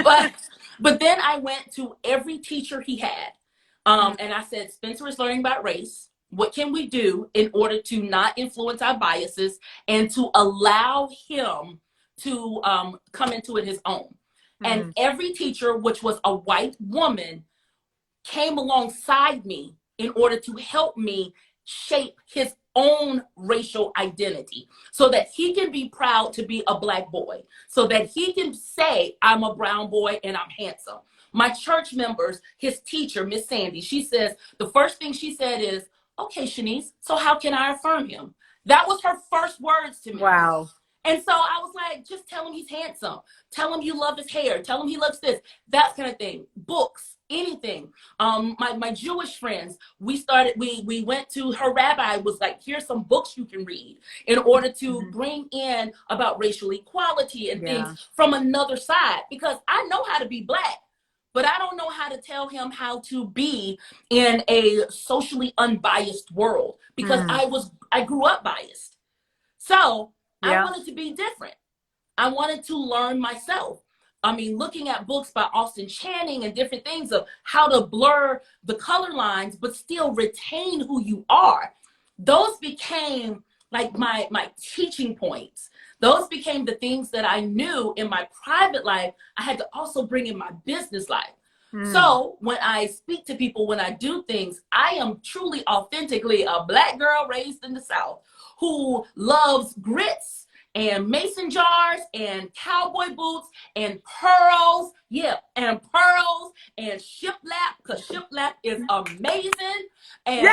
Speaker 2: But then I went to every teacher he had. And I said, Spencer is learning about race. What can we do in order to not influence our biases and to allow him to come into it his own? And every teacher, which was a white woman, came alongside me in order to help me shape his own racial identity so that he can be proud to be a Black boy, so that he can say, I'm a brown boy and I'm handsome. My church members, his teacher, Miss Sandy, she says, the first thing she said is, okay, Shanice, so how can I affirm him? That was her first words to me.
Speaker 1: Wow.
Speaker 2: And so I was like, just tell him he's handsome. Tell him you love his hair. Tell him he loves this, that kind of thing. Books, anything. My Jewish friends, we went to her rabbi, was like, here's some books you can read in order to bring in about racial equality and things from another side. Because I know how to be Black, but I don't know how to tell him how to be in a socially unbiased world because I grew up biased. So I wanted to be different. I wanted to learn myself. I mean, looking at books by Austin Channing and different things of how to blur the color lines, but still retain who you are. Those became like my teaching points. Those became the things that I knew in my private life, I had to also bring in my business life. So when I speak to people, when I do things, I am truly authentically a Black girl raised in the South who loves grits and mason jars and cowboy boots and pearls. Yeah, and pearls and shiplap, because shiplap is amazing. And,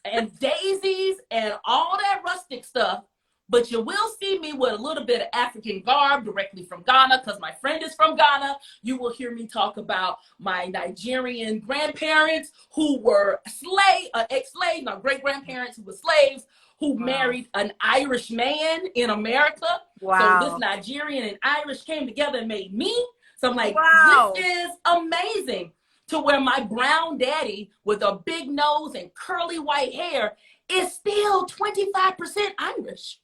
Speaker 2: and daisies and all that rustic stuff. but you will see me with a little bit of African garb directly from Ghana because my friend is from Ghana. You will hear me talk about my Nigerian grandparents who were ex-slaves, my great-grandparents who were slaves, who
Speaker 1: Wow.
Speaker 2: married an Irish man in America. So this
Speaker 1: Wow.
Speaker 2: Nigerian and Irish came together and made me. So I'm like, this
Speaker 1: Wow.
Speaker 2: is amazing. To where my brown daddy with a big nose and curly white hair is still 25% Irish.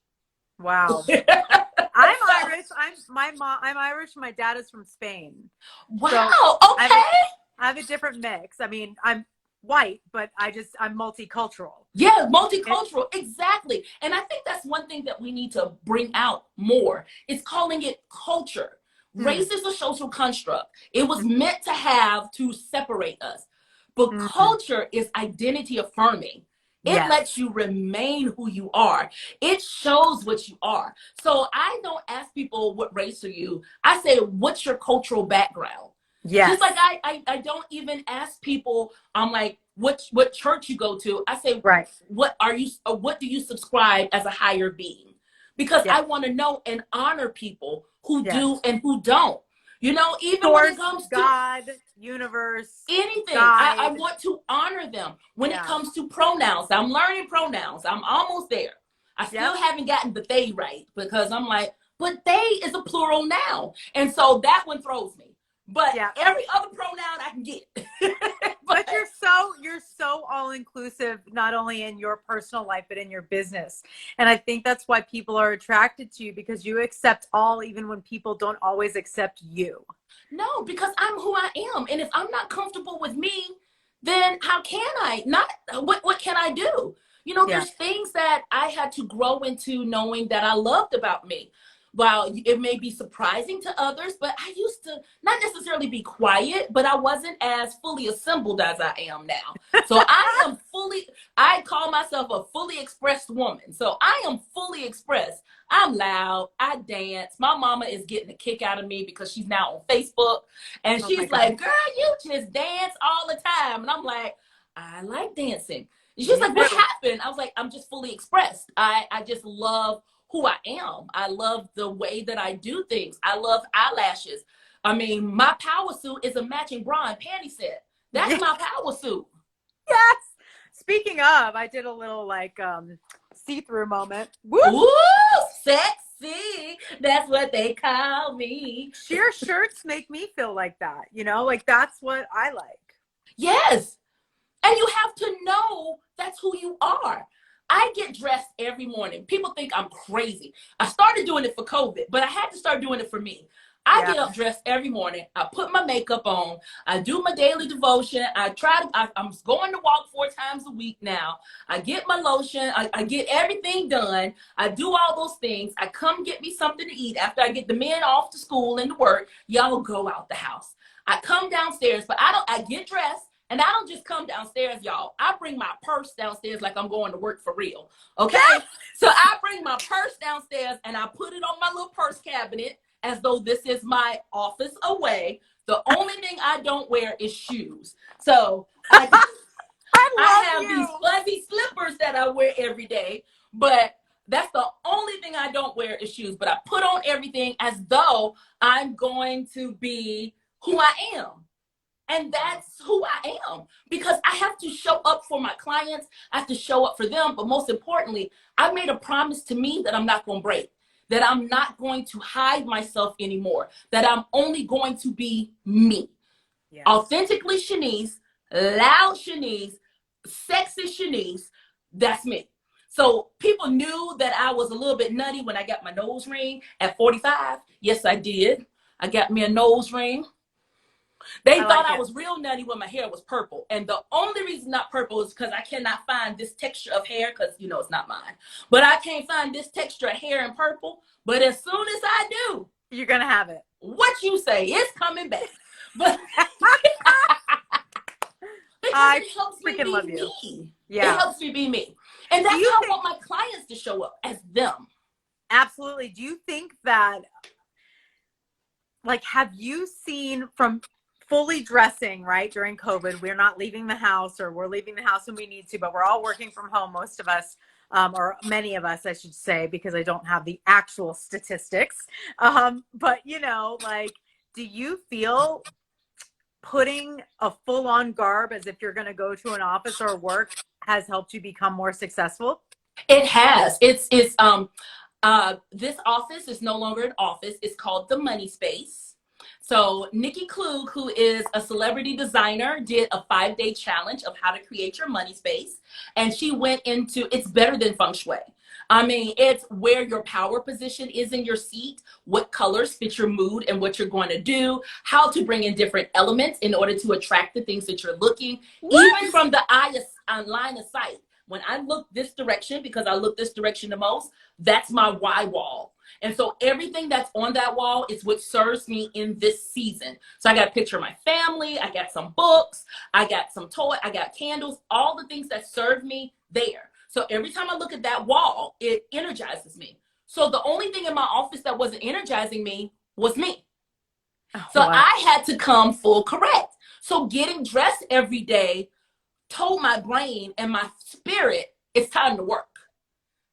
Speaker 1: Wow. I'm Irish. I'm Irish. My dad is from Spain. So
Speaker 2: Wow.
Speaker 1: I have a
Speaker 2: Okay.
Speaker 1: I have a different mix. I mean, I'm white, but I'm multicultural.
Speaker 2: Yeah,
Speaker 1: And
Speaker 2: multicultural. Exactly. And I think that's one thing that we need to bring out more. It's calling it culture.
Speaker 1: mm,
Speaker 2: Race is a social construct. It was meant to have to separate us. But
Speaker 1: mm,
Speaker 2: culture is identity affirming. It lets
Speaker 1: yes.
Speaker 2: you remain who you are. It shows what you are. So I don't ask people, what race are you? I say, what's your cultural background? Just like
Speaker 1: Yes.
Speaker 2: I don't even ask people, I'm like, what church you go to. I say,
Speaker 1: Right.
Speaker 2: what do you subscribe as a higher being? Because
Speaker 1: Yes.
Speaker 2: I want to know and honor people who
Speaker 1: Yes.
Speaker 2: do and who don't. Even when it
Speaker 1: Source,
Speaker 2: comes to
Speaker 1: God, universe,
Speaker 2: anything, I
Speaker 1: guide.
Speaker 2: want to honor them. When it
Speaker 1: Yeah.
Speaker 2: comes to pronouns, I'm learning pronouns. I'm almost there. I still
Speaker 1: Yep.
Speaker 2: haven't gotten the they right because I'm like, but they is a plural noun. And so that one throws me. But
Speaker 1: Yeah.
Speaker 2: every other pronoun I can get.
Speaker 1: But
Speaker 2: But
Speaker 1: you're so all inclusive, not only in your personal life, but in your business. And I think that's why people are attracted to you, because you accept all, even when people don't always accept you.
Speaker 2: no, because I'm who I am. And if I'm not comfortable with me, then how can I? Not what can I do?
Speaker 1: Yeah.
Speaker 2: There's things that I had to grow into knowing that I loved about me. While it may be surprising to others, but I used to not necessarily be quiet, but I wasn't as fully assembled as I am now. So I call myself a fully expressed woman. So I am fully expressed. I'm loud. I dance. My mama is getting a kick out of me because she's now on Facebook. And
Speaker 1: Oh my
Speaker 2: she's
Speaker 1: God.
Speaker 2: like, girl, you just dance all the time. And I'm like, I like dancing. And she's
Speaker 1: Me
Speaker 2: like, what
Speaker 1: too.
Speaker 2: happened? I was like, I'm just fully expressed. I just love who I am. I love the way that I do things. I love eyelashes. I mean, my power suit is a matching bra and panty set. That's
Speaker 1: Yeah.
Speaker 2: my power suit.
Speaker 1: Yes. Speaking of, I did a little see-through moment. Whoop.
Speaker 2: Ooh, sexy. That's what they call me.
Speaker 1: Sheer shirts make me feel like that, like that's what I like.
Speaker 2: Yes. And you have to know that's who you are. I get dressed every morning. People think I'm crazy. I started doing it for COVID, but I had to start doing it for me. I
Speaker 1: Yeah.
Speaker 2: get up dressed every morning. I put my makeup on. I do my daily devotion. I'm going to walk 4 times a week now. I get my lotion. I get everything done. I do all those things. I come get me something to eat after I get the men off to school and to work. Y'all go out the house. I come downstairs, but I get dressed. And I don't just come downstairs, y'all. I bring my purse downstairs like I'm going to work for real. Okay? So I bring my purse downstairs and I put it on my little purse cabinet as though this is my office away. The only thing I don't wear is shoes. So
Speaker 1: I
Speaker 2: I
Speaker 1: love
Speaker 2: have these
Speaker 1: you.
Speaker 2: fuzzy slippers that I wear every day, but that's the only thing I don't wear is shoes. But I put on everything as though I'm going to be who I am. And that's who I am because I have to show up for my clients. I have to show up for them. But most importantly, I made a promise to me that I'm not going to break, that I'm not going to hide myself anymore, that I'm only going to be me.
Speaker 1: Yes.
Speaker 2: Authentically Shanice, loud Shanice, sexy Shanice. That's me. So people knew that I was a little bit nutty when I got my nose ring at 45. Yes, I did. I got me a nose ring. They
Speaker 1: I
Speaker 2: thought
Speaker 1: like
Speaker 2: I
Speaker 1: it.
Speaker 2: was real nutty when my hair was purple. And the only reason not purple is because I cannot find this texture of hair because, it's not mine. But I can't find this texture of hair in purple. But as soon as I do,
Speaker 1: You're going to have it.
Speaker 2: what you say, it's coming back. But because
Speaker 1: I
Speaker 2: it helps me
Speaker 1: freaking
Speaker 2: be
Speaker 1: love you.
Speaker 2: me. It
Speaker 1: Yeah.
Speaker 2: helps me be me. And
Speaker 1: Do
Speaker 2: that's
Speaker 1: you
Speaker 2: how I
Speaker 1: think,
Speaker 2: want my clients to show up as them.
Speaker 1: absolutely, do you think that, have you seen from fully dressing, right, during COVID, we're not leaving the house, or we're leaving the house when we need to, but we're all working from home, most of us. or many of us, I should say, because I don't have the actual statistics. But, you know, like, do you feel putting a full-on garb as if you're going to go to an office or work has helped you become more successful?
Speaker 2: It has. This office is no longer an office. It's called the Money Space. So Nikki Klug, who is a celebrity designer, did a 5-day challenge of how to create your money space. And she went into, it's better than feng shui. I mean, it's where your power position is in your seat, what colors fit your mood and what you're going to do, how to bring in different elements in order to attract the things that you're looking, even from the line of sight. When I look this direction, because I look this direction the most, that's my why wall. And so everything that's on that wall is what serves me in this season. So I got a picture of my family. I got some books. I got some toy. I got candles, all the things that serve me there. So every time I look at that wall, it energizes me. So the only thing in my office that wasn't energizing me was me. So wow. I had to come full correct. So getting dressed every day told my brain and my spirit, it's time to work.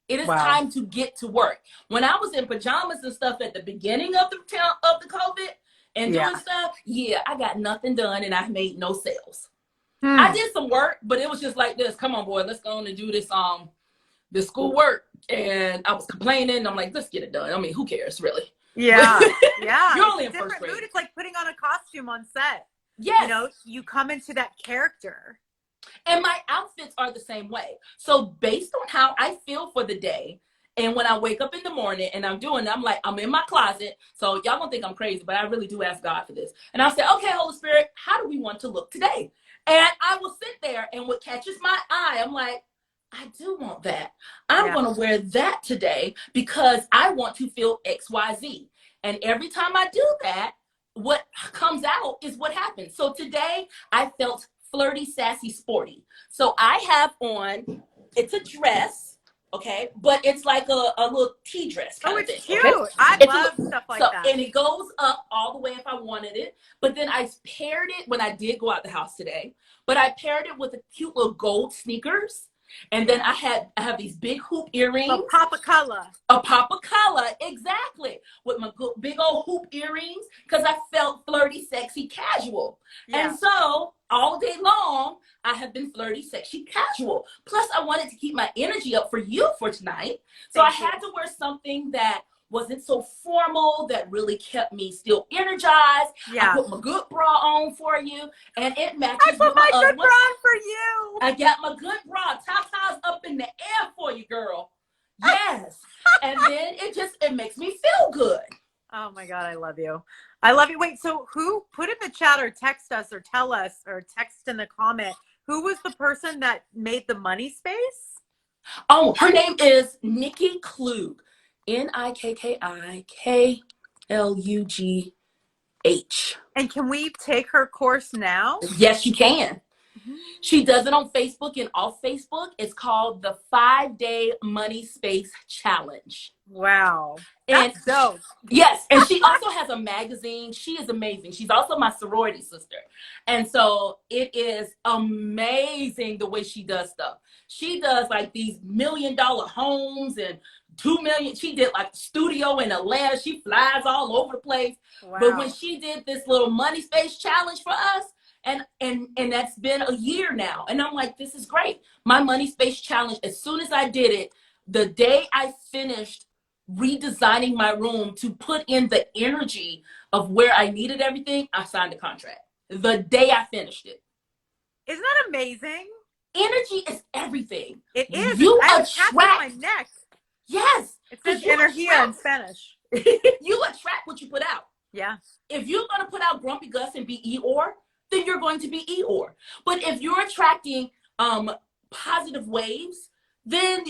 Speaker 2: It is time to get to work. When I was in pajamas and stuff at the beginning of the COVID and doing stuff, I got nothing done and I made no sales. I did some work, but it was just like this. Come on, boy, let's go on and do this school work. And I was complaining. I'm like, let's get it done. I mean, who cares, really?
Speaker 1: Yeah, yeah.
Speaker 2: You're only in first grade.
Speaker 1: Mood. It's like putting on a costume on set.
Speaker 2: Yes.
Speaker 1: You know, you come into that character.
Speaker 2: And my outfits are the same way. So based on how I feel for the day, and when I wake up in the morning and I'm like, I'm in my closet. So y'all gonna think I'm crazy, but I really do ask God for this. And I'll say, okay, Holy Spirit, how do we want to look today? And I will sit there and what catches my eye, I'm like, I do want that. I'm gonna wear that today because I want to feel XYZ. And every time I do that, what comes out is what happens. So today I felt flirty, sassy, sporty. So I have on, it's a dress, okay, but it's like a little tea dress kind of thing.
Speaker 1: It's cute.
Speaker 2: Okay?
Speaker 1: I love stuff like that.
Speaker 2: And it goes up all the way if I wanted it. But then I paired it when I did go out the house today. But I paired it with a cute little gold sneakers. And then I have these big hoop earrings.
Speaker 1: A pop of color.
Speaker 2: A pop of color, exactly. With my big old hoop earrings, because I felt flirty, sexy, casual. Yeah. And so all day long, I have been flirty, sexy, casual. Plus, I wanted to keep my energy up for you for tonight. So I had to wear something that wasn't so formal, that really kept me still energized. Yeah. I put my good bra on for you, and it matches with my other one. I put my good bra on for you. I got my good bra. Tata's up in the air for you, girl. Yes. And then it makes me feel good.
Speaker 1: Oh my God, I love you. I love you. Wait, so who, put in the chat or text us or tell us or text in the comment, who was the person that made the money space?
Speaker 2: Oh, her name is Nikki Klug. Nikkiklugh.
Speaker 1: And can we take her course now?
Speaker 2: Yes, you can. She does it on Facebook and off Facebook. It's called the 5-Day Money Space Challenge.
Speaker 1: Wow. That's dope.
Speaker 2: Yes. And she also has a magazine. She is amazing. She's also my sorority sister. And so it is amazing the way she does stuff. She does like these $1 million homes and 2 million. She did like studio in Atlanta. She flies all over the place. Wow. But when she did this little money space challenge for us, and that's been a year now. And I'm like, this is great. My money space challenge, as soon as I did it, the day I finished redesigning my room to put in the energy of where I needed everything, I signed the contract. The day I finished it.
Speaker 1: Isn't that amazing?
Speaker 2: Energy is everything.
Speaker 1: It is.
Speaker 2: You
Speaker 1: I attract my neck.
Speaker 2: Yes.
Speaker 1: It says energía in Spanish.
Speaker 2: You attract what you put out.
Speaker 1: Yeah.
Speaker 2: If you're going to put out grumpy Gus and be Eeyore, then you're going to be Eeyore. But if you're attracting positive waves, then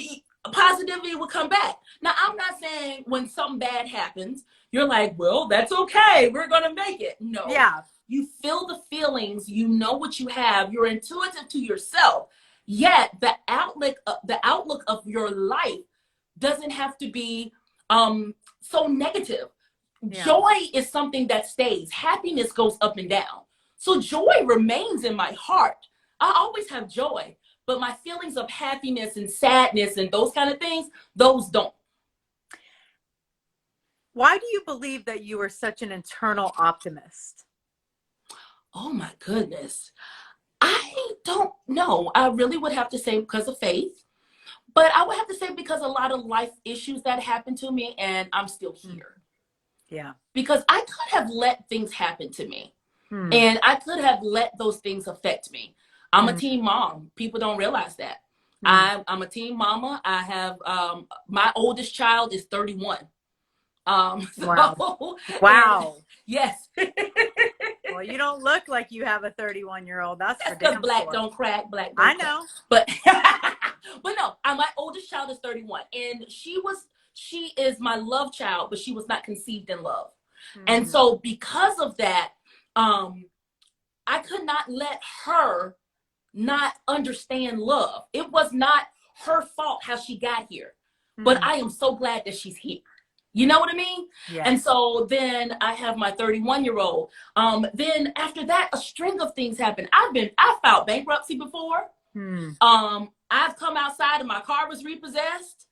Speaker 2: positivity will come back. Now, I'm not saying when something bad happens, you're like, well, that's okay. We're going to make it. No.
Speaker 1: Yeah.
Speaker 2: You feel the feelings. You know what you have. You're intuitive to yourself. Yet the outlook of your life doesn't have to be so negative. Yeah. Joy is something that stays. Happiness goes up and down. So joy remains in my heart. I always have joy, but my feelings of happiness and sadness and those kind of things, those don't.
Speaker 1: Why do you believe that you are such an internal optimist?
Speaker 2: Oh my goodness. I don't know. I really would have to say because of faith, but I would have to say because a lot of life issues that happened to me and I'm still here.
Speaker 1: Yeah.
Speaker 2: Because I could have let things happen to me
Speaker 1: Hmm.
Speaker 2: and I could have let those things affect me. I'm a
Speaker 1: Hmm.
Speaker 2: teen mom. People don't realize that.
Speaker 1: Hmm.
Speaker 2: I'm a teen mama. I have my oldest child is 31.
Speaker 1: Wow.
Speaker 2: And
Speaker 1: Wow.
Speaker 2: yes.
Speaker 1: Well, you don't look like you have a 31-year-old. That's for
Speaker 2: That's because
Speaker 1: damn
Speaker 2: black
Speaker 1: sure.
Speaker 2: don't crack, black
Speaker 1: I
Speaker 2: don't crack.
Speaker 1: know.
Speaker 2: But but no, my oldest child is 31, and she is my love child, but she was not conceived in love. And
Speaker 1: Hmm.
Speaker 2: so because of that, I could not let her not understand love. It was not her fault how she got here, but
Speaker 1: Hmm.
Speaker 2: I am so glad that she's here. You know what I mean? And
Speaker 1: Yes.
Speaker 2: so then I have my 31-year-old. Then after that, a string of things happened. I filed bankruptcy before.
Speaker 1: Hmm.
Speaker 2: I've come outside and my car was repossessed.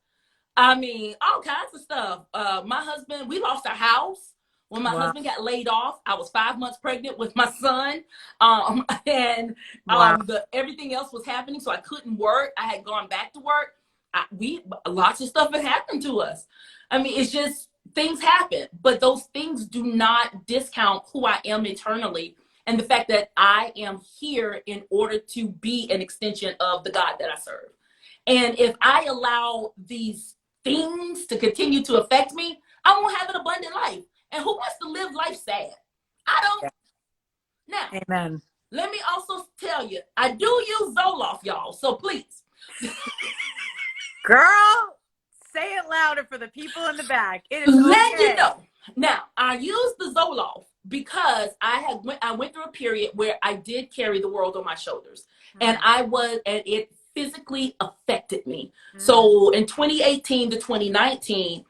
Speaker 2: I mean, all kinds of stuff. My husband, we lost our house. When my
Speaker 1: Wow.
Speaker 2: husband got laid off, I was 5 months pregnant with my son. And
Speaker 1: Wow.
Speaker 2: everything else was happening, so I couldn't work. I had gone back to work. Lots of stuff had happened to us. I mean, it's just things happen, but those things do not discount who I am eternally and the fact that I am here in order to be an extension of the God that I serve. And if I allow these things to continue to affect me, I won't have an abundant life. And who wants to live life sad? I don't.
Speaker 1: Yeah.
Speaker 2: Now,
Speaker 1: Amen.
Speaker 2: let me also tell you, I do use Zoloft, y'all. So please.
Speaker 1: Girl, say it louder for the people in the back. It is
Speaker 2: Let you
Speaker 1: okay.
Speaker 2: know. Now, I use the Zoloft because I went through a period where I did carry the world on my shoulders. And
Speaker 1: Hmm.
Speaker 2: it physically affected me.
Speaker 1: Hmm.
Speaker 2: So in 2018 to 2019,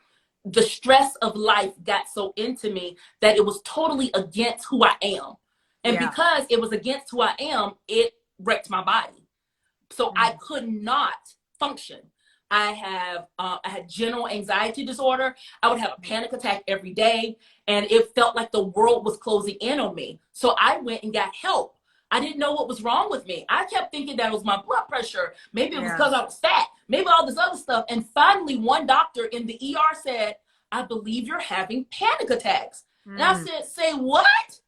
Speaker 2: the stress of life got so into me that it was totally against who I am. And
Speaker 1: Yeah.
Speaker 2: because it was against who I am, it wrecked my body. So I
Speaker 1: Hmm.
Speaker 2: could not function. I had general anxiety disorder. I would have a panic attack every day, and it felt like the world was closing in on me. So I went and got help. I didn't know what was wrong with me. I kept thinking that it was my blood pressure. Maybe it was
Speaker 1: Yeah.
Speaker 2: because I was fat. Maybe all this other stuff. And finally, one doctor in the ER said, "I believe you're having panic attacks." And I
Speaker 1: Hmm.
Speaker 2: said, "Say what?"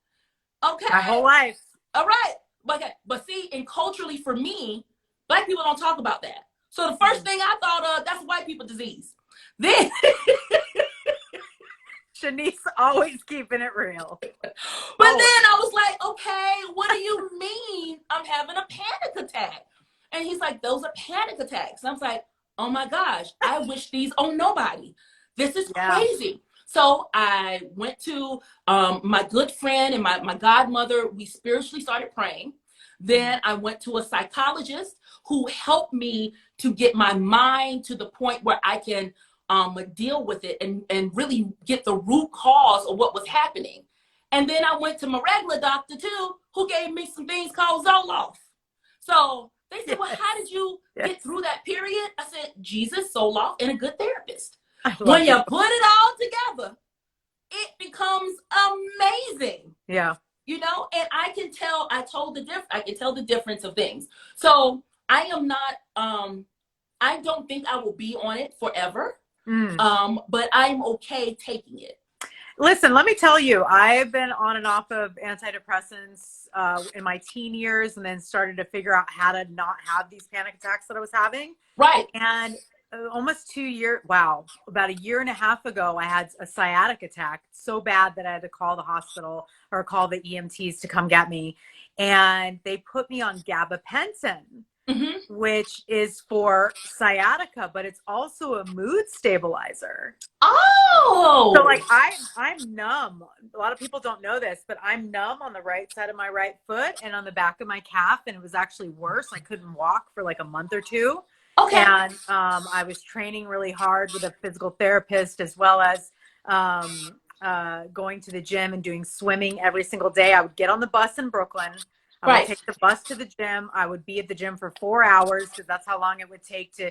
Speaker 1: My
Speaker 2: Okay.
Speaker 1: whole life.
Speaker 2: All right. Okay. But see, and culturally for me, black people don't talk about that. So the first
Speaker 1: Hmm.
Speaker 2: thing I thought of, that's white people disease. Then
Speaker 1: Shanice always keeping it real.
Speaker 2: but then
Speaker 1: Always.
Speaker 2: I was like, okay, what do you mean I'm having a panic attack? And he's like, those are panic attacks. And I was like, oh my gosh, I wish these on nobody. This is
Speaker 1: Yeah.
Speaker 2: crazy. So I went to my good friend and my godmother. We spiritually started praying.
Speaker 1: Hmm.
Speaker 2: Then I went to a psychologist who helped me to get my mind to the point where I can deal with it and really get the root cause of what was happening. And then I went to my regular doctor too, who gave me some things called Zoloft. So they said, well, how
Speaker 1: Yes.
Speaker 2: did you
Speaker 1: Yes.
Speaker 2: get through that period? I said, Jesus, Zoloft, and a good therapist.
Speaker 1: I
Speaker 2: When
Speaker 1: love
Speaker 2: you
Speaker 1: you.
Speaker 2: put it all together, it becomes amazing.
Speaker 1: Yeah.
Speaker 2: You know, and I can tell the difference of things. So I am not I don't think I will be on it forever.
Speaker 1: Mm.
Speaker 2: But I'm okay taking it.
Speaker 1: Listen, let me tell you, I've been on and off of antidepressants in my teen years and then started to figure out how to not have these panic attacks that I was having.
Speaker 2: Right.
Speaker 1: And almost 2 years, wow, about a year and a half ago, I had a sciatic attack so bad that I had to call the hospital or call the EMTs to come get me. And they put me on gabapentin,
Speaker 2: Mm-hmm.
Speaker 1: which is for sciatica, but it's also a mood stabilizer. So
Speaker 2: Oh,
Speaker 1: like I'm numb. A lot of people don't know this, but I'm numb on the right side of my right foot and on the back of my calf, and it was actually worse. I couldn't walk for like a month or two.
Speaker 2: okay.
Speaker 1: And I was training really hard with a physical therapist as well as going to the gym and doing swimming every single day. I would get on the bus in Brooklyn. I would
Speaker 2: Right.
Speaker 1: take the bus to the gym. I would be at the gym for 4 hours because that's how long it would take to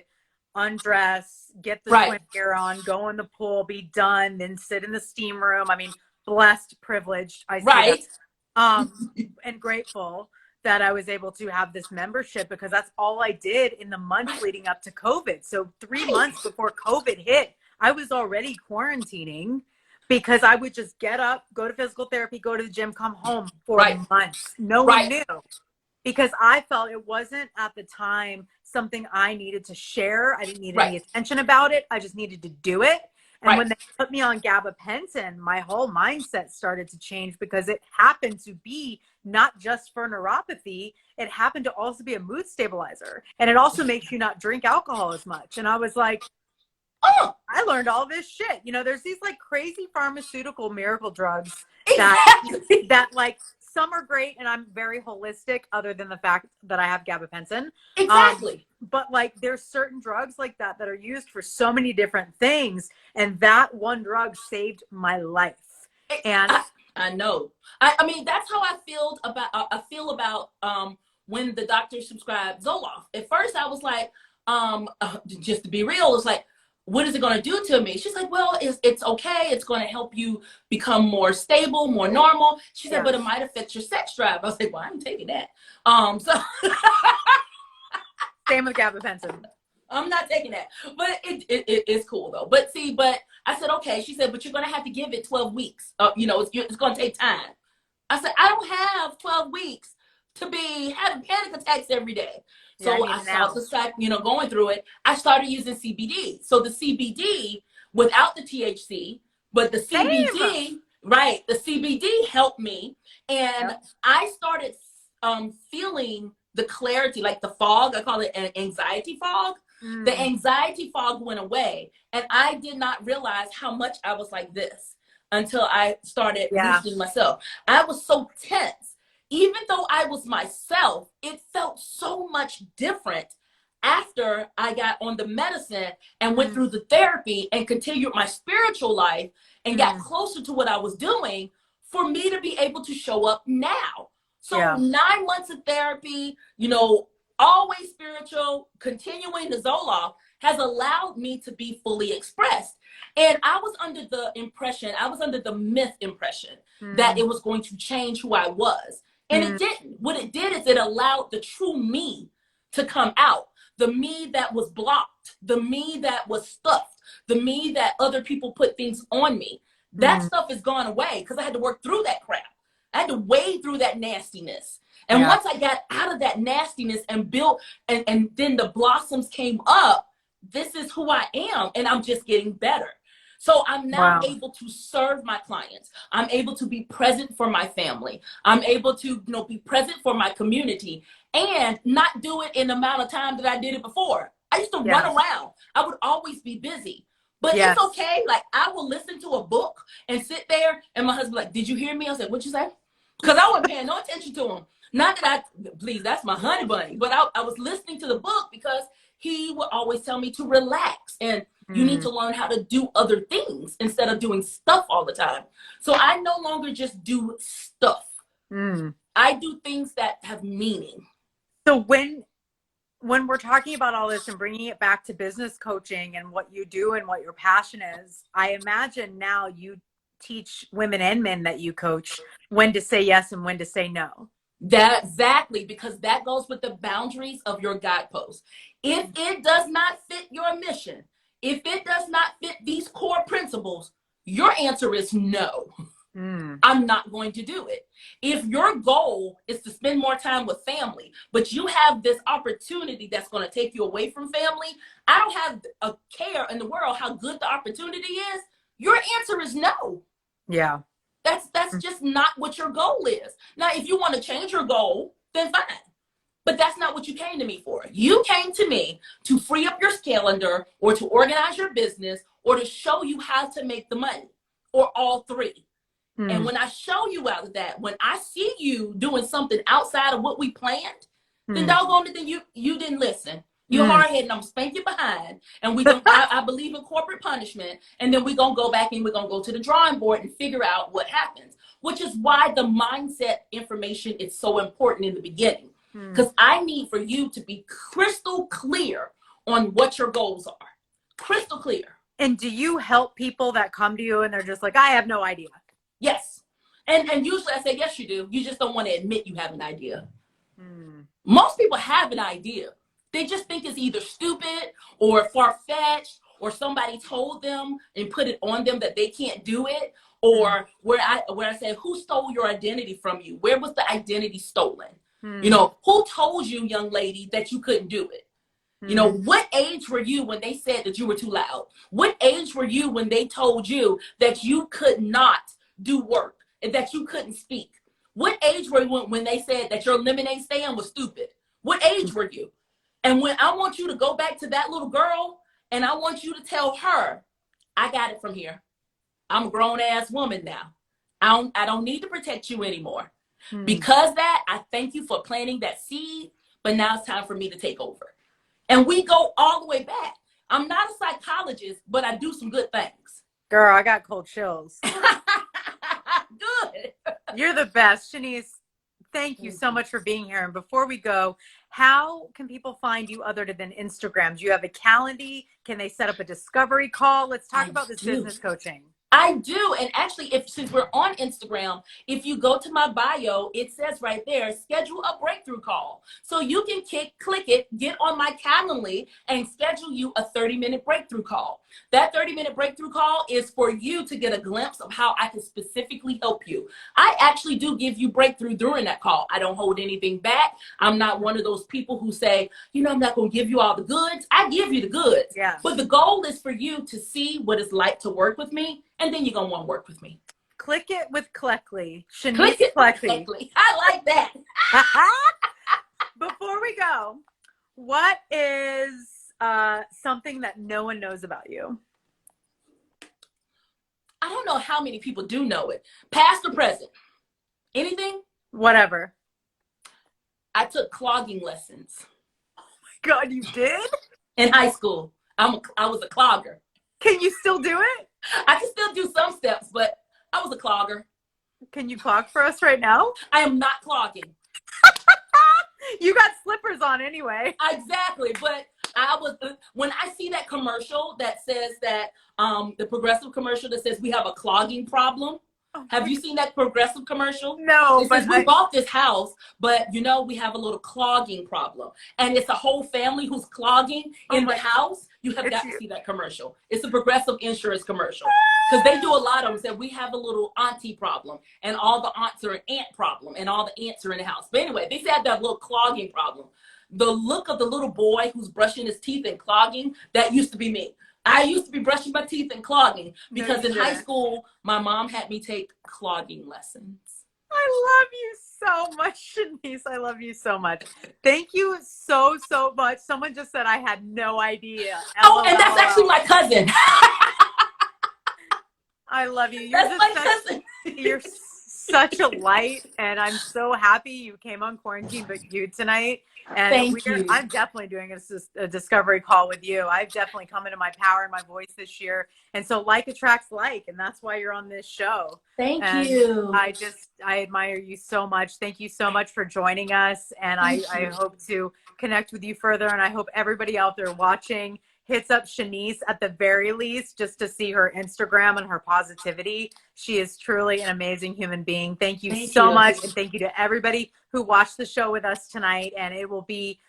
Speaker 1: undress, get the
Speaker 2: Right.
Speaker 1: swim gear on, go in the pool, be done, then sit in the steam room. I mean, blessed, privileged. I say that.
Speaker 2: Right.
Speaker 1: And grateful that I was able to have this membership because that's all I did in the months leading up to COVID. So 3 months before COVID hit, I was already quarantining because I would just get up, go to physical therapy, go to the gym, come home for
Speaker 2: Right.
Speaker 1: months. No one
Speaker 2: Right.
Speaker 1: knew because I felt it wasn't at the time something I needed to share. I didn't need
Speaker 2: Right.
Speaker 1: any attention about it. I just needed to do it. And
Speaker 2: Right.
Speaker 1: when they put me on gabapentin, my whole mindset started to change because it happened to be not just for neuropathy, it happened to also be a mood stabilizer. And it also makes you not drink alcohol as much. And I was like,
Speaker 2: Oh,
Speaker 1: I learned all this shit. You know, there's these like crazy pharmaceutical miracle drugs
Speaker 2: exactly.
Speaker 1: that like some are great and I'm very holistic other than the fact that I have gabapentin.
Speaker 2: Exactly.
Speaker 1: But like there's certain drugs like that that are used for so many different things. And that one drug saved my life. And
Speaker 2: I know. I mean, that's how I feel about when the doctor subscribed Zoloft. At first, I was like, just to be real, it's like, what is it going to do to me? She's like, well, it's okay. It's going to help you become more stable, more normal. She said,
Speaker 1: yeah,
Speaker 2: but it might affect your sex drive. I was like, well, I'm taking that. So
Speaker 1: same with gabapentin.
Speaker 2: I'm not taking that, but it's cool though. But see, but I said, okay. She said, but you're going to have to give it 12 weeks. It's going to take time. I said, I don't have 12 weeks to be having panic attacks every day.
Speaker 1: Yeah, I
Speaker 2: So
Speaker 1: need
Speaker 2: I
Speaker 1: it
Speaker 2: saw
Speaker 1: now.
Speaker 2: the site, going through it. I started using CBD. So the CBD without the THC, but the
Speaker 1: Same.
Speaker 2: CBD, right? The CBD helped me. And
Speaker 1: Yep.
Speaker 2: I started feeling the clarity, like the fog. I call it an anxiety fog. The anxiety fog went away. And I did not realize how much I was like this until I started
Speaker 1: Yeah.
Speaker 2: loosening myself. I was so tense. Even though I was myself, it felt so much different after I got on the medicine and went through the therapy and continued my spiritual life and got closer to what I was doing for me to be able to show up now. So
Speaker 1: Yeah.
Speaker 2: 9 months of therapy, always spiritual, continuing the Zoloft has allowed me to be fully expressed. And I was under the myth impression that it was going to change who I was. And it didn't. What it did is it allowed the true me to come out. The me that was blocked, the me that was stuffed, the me that other people put things on me. That stuff has gone away because I had to work through that crap. I had to wade through that nastiness. And
Speaker 1: Yeah.
Speaker 2: once I got out of that nastiness and built, and then the blossoms came up, this is who I am. And I'm just getting better. So I'm now
Speaker 1: Wow.
Speaker 2: able to serve my clients. I'm able to be present for my family. I'm able to, be present for my community and not do it in the amount of time that I did it before. I used to run
Speaker 1: Yes.
Speaker 2: around. I would always be busy. But
Speaker 1: Yes.
Speaker 2: it's okay. Like I will listen to a book and sit there and my husband like, did you hear me? I said, what you say? Because I wasn't paying no attention to him. Not that please, that's my honey bunny. But I was listening to the book because he would always tell me to relax and you need to learn how to do other things instead of doing stuff all the time. So I no longer just do stuff. I do things that have meaning.
Speaker 1: So when we're talking about all this and bringing it back to business coaching and what you do and what your passion is, I imagine now you teach women and men that you coach when to say yes and when to say no.
Speaker 2: That exactly, because that goes with the boundaries of your guidepost. If it does not fit your mission, if it does not fit these core principles, your answer is no. I'm not going to do it. If your goal is to spend more time with family, but you have this opportunity that's going to take you away from family, I don't have a care in the world how good the opportunity is. Your answer is no.
Speaker 1: Yeah.
Speaker 2: That's just not what your goal is. Now, if you want to change your goal, then fine. But that's not what you came to me for. You came to me to free up your calendar or to organize your business or to show you how to make the money or all three. And when I show you out of that, when I see you doing something outside of what we planned, then doggone it, then you didn't listen. You hard-headed, and I'm spank you behind. And I believe in corporate punishment. And then we're going to go back and we're going to go to the drawing board and figure out what happens, which is why the mindset information is so important in the beginning. Because I need for you to be crystal clear on what your goals are. Crystal clear.
Speaker 1: And do you help people that come to you and they're just like, I have no idea?
Speaker 2: Yes. And usually I say, yes, you do. You just don't want to admit you have an idea. Most people have an idea. They just think it's either stupid or far-fetched, or somebody told them and put it on them that they can't do it. Or where I say, who stole your identity from you? Where was the identity stolen? You know, who told you, young lady, that you couldn't do it? You know, what age were you when they said that you were too loud? What age were you when they told you that you could not do work and that you couldn't speak? What age were you when they said that your lemonade stand was stupid? What age were you? And when I want you to go back to that little girl and I want you to tell her, I got it from here. I'm a grown ass woman now. I don't need to protect you anymore. Because that, I thank you for planting that seed, but now it's time for me to take over. And we go all the way back. I'm not a psychologist, but I do some good things.
Speaker 1: Girl, I got cold chills.
Speaker 2: Good.
Speaker 1: You're the best. Shanice, thank you so much for being here. And before we go, how can people find you other than Instagram? Do you have a calendar? Can they set up a discovery call? Let's talk about this business coaching.
Speaker 2: I do. And actually, since we're on Instagram, if you go to my bio, it says right there, schedule a breakthrough call. So you can click it, get on my Calendly, and schedule you a 30-minute breakthrough call. That 30-minute breakthrough call is for you to get a glimpse of how I can specifically help you. I actually do give you breakthrough during that call. I don't hold anything back. I'm not one of those people who say, you know, I'm not going to give you all the goods. I give you the goods.
Speaker 1: Yeah.
Speaker 2: But the goal is for you to see what it's like to work with me. And then you're going to want to work with me.
Speaker 1: Click it with Cleckley. Shanice
Speaker 2: Click it
Speaker 1: Cleckley.
Speaker 2: with Cleckley. I like that.
Speaker 1: Before we go, what is something that no one knows about you?
Speaker 2: I don't know how many people do know it. Past or present? Anything?
Speaker 1: Whatever.
Speaker 2: I took clogging lessons.
Speaker 1: Oh my God, you did?
Speaker 2: In high school. I was a clogger.
Speaker 1: Can you still do it?
Speaker 2: I can still do some steps, but I was a clogger.
Speaker 1: Can you clog for us right now?
Speaker 2: I am not clogging.
Speaker 1: You got slippers on anyway.
Speaker 2: Exactly. But when I see that commercial that says that, the Progressive commercial that says we have a clogging problem. Have you seen that Progressive commercial?
Speaker 1: No,
Speaker 2: it says we bought this house, but you know, we have a little clogging problem. And it's a whole family who's clogging in the house. You have got to see that commercial. It's a Progressive insurance commercial. Because they do a lot of them. Say we have a little auntie problem, and all the aunts are an aunt problem, and all the aunts are in the house. But anyway, they said that little clogging problem. The look of the little boy who's brushing his teeth and clogging, that used to be me. I used to be brushing my teeth and clogging because in high school, my mom had me take clogging lessons.
Speaker 1: I love you so much, Shanice. I love you so much. Thank you so much. Someone just said I had no idea.
Speaker 2: Oh, and that's actually my cousin.
Speaker 1: I love you.
Speaker 2: That's my cousin.
Speaker 1: You're such a light, and I'm so happy you came on Quarantine But Cute tonight. And
Speaker 2: Thank you.
Speaker 1: I'm definitely doing a discovery call with you. I've definitely come into my power and my voice this year. And so like attracts like, and that's why you're on this show.
Speaker 2: Thank you.
Speaker 1: I admire you so much. Thank you so much for joining us. And I hope to connect with you further. And I hope everybody out there watching hits up Shanice at the very least, just to see her Instagram and her positivity. She is truly an amazing human being. Thank you so much. And thank you to everybody who watched the show with us tonight. And it will be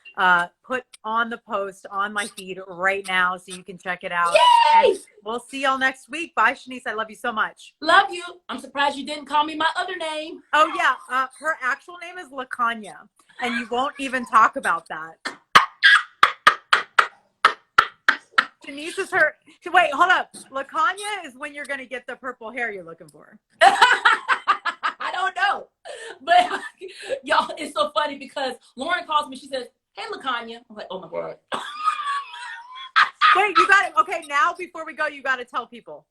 Speaker 1: put on the post on my feed right now, so you can check it out.
Speaker 2: Yay!
Speaker 1: And we'll see y'all next week. Bye, Shanice. I love you so much.
Speaker 2: Love you. I'm surprised you didn't call me my other name.
Speaker 1: Oh yeah. Her actual name is LaKanya, and you won't even talk about that. Shanice is her. Wait, hold up. LaKanya is when you're going to get the purple hair you're looking for.
Speaker 2: I don't know. But y'all, it's so funny because Lauren calls me. She says, hey, LaKanya. I'm like, oh my God.
Speaker 1: Wait, you got it. Okay, now before we go, you got to tell people.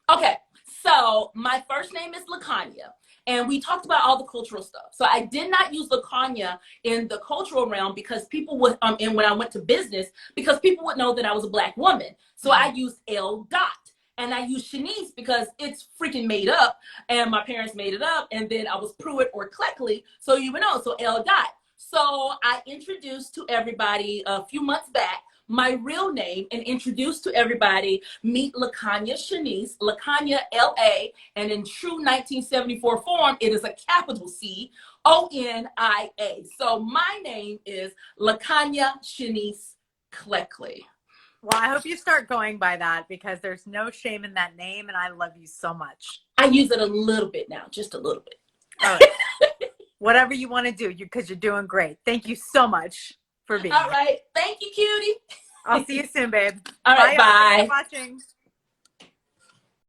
Speaker 2: Okay, so my first name is LaKanya. And we talked about all the cultural stuff. So I did not use Lacanya in the cultural realm because people would, and when I went to business, because people would know that I was a Black woman. So I used L. Dot. And I used Shanice because it's freaking made up, and my parents made it up, and then I was Pruitt or Cleckley, so you would know, so L. Dot. So I introduced to everybody a few months back my real name and introduced to everybody, meet Lacanya Shanice, Lacanya L.A., and in true 1974 form, it is a capital C, O-N-I-A. So my name is Lacanya Shanice Cleckley.
Speaker 1: Well, I hope you start going by that because there's no shame in that name, and I love you so much.
Speaker 2: I use it a little bit now, just a little bit.
Speaker 1: All right. Whatever you want to do, because you're doing great. Thank you so much for being here.
Speaker 2: All right. Thank you, cutie.
Speaker 1: I'll see you soon, babe.
Speaker 2: All right. Bye.
Speaker 1: Thanks for watching.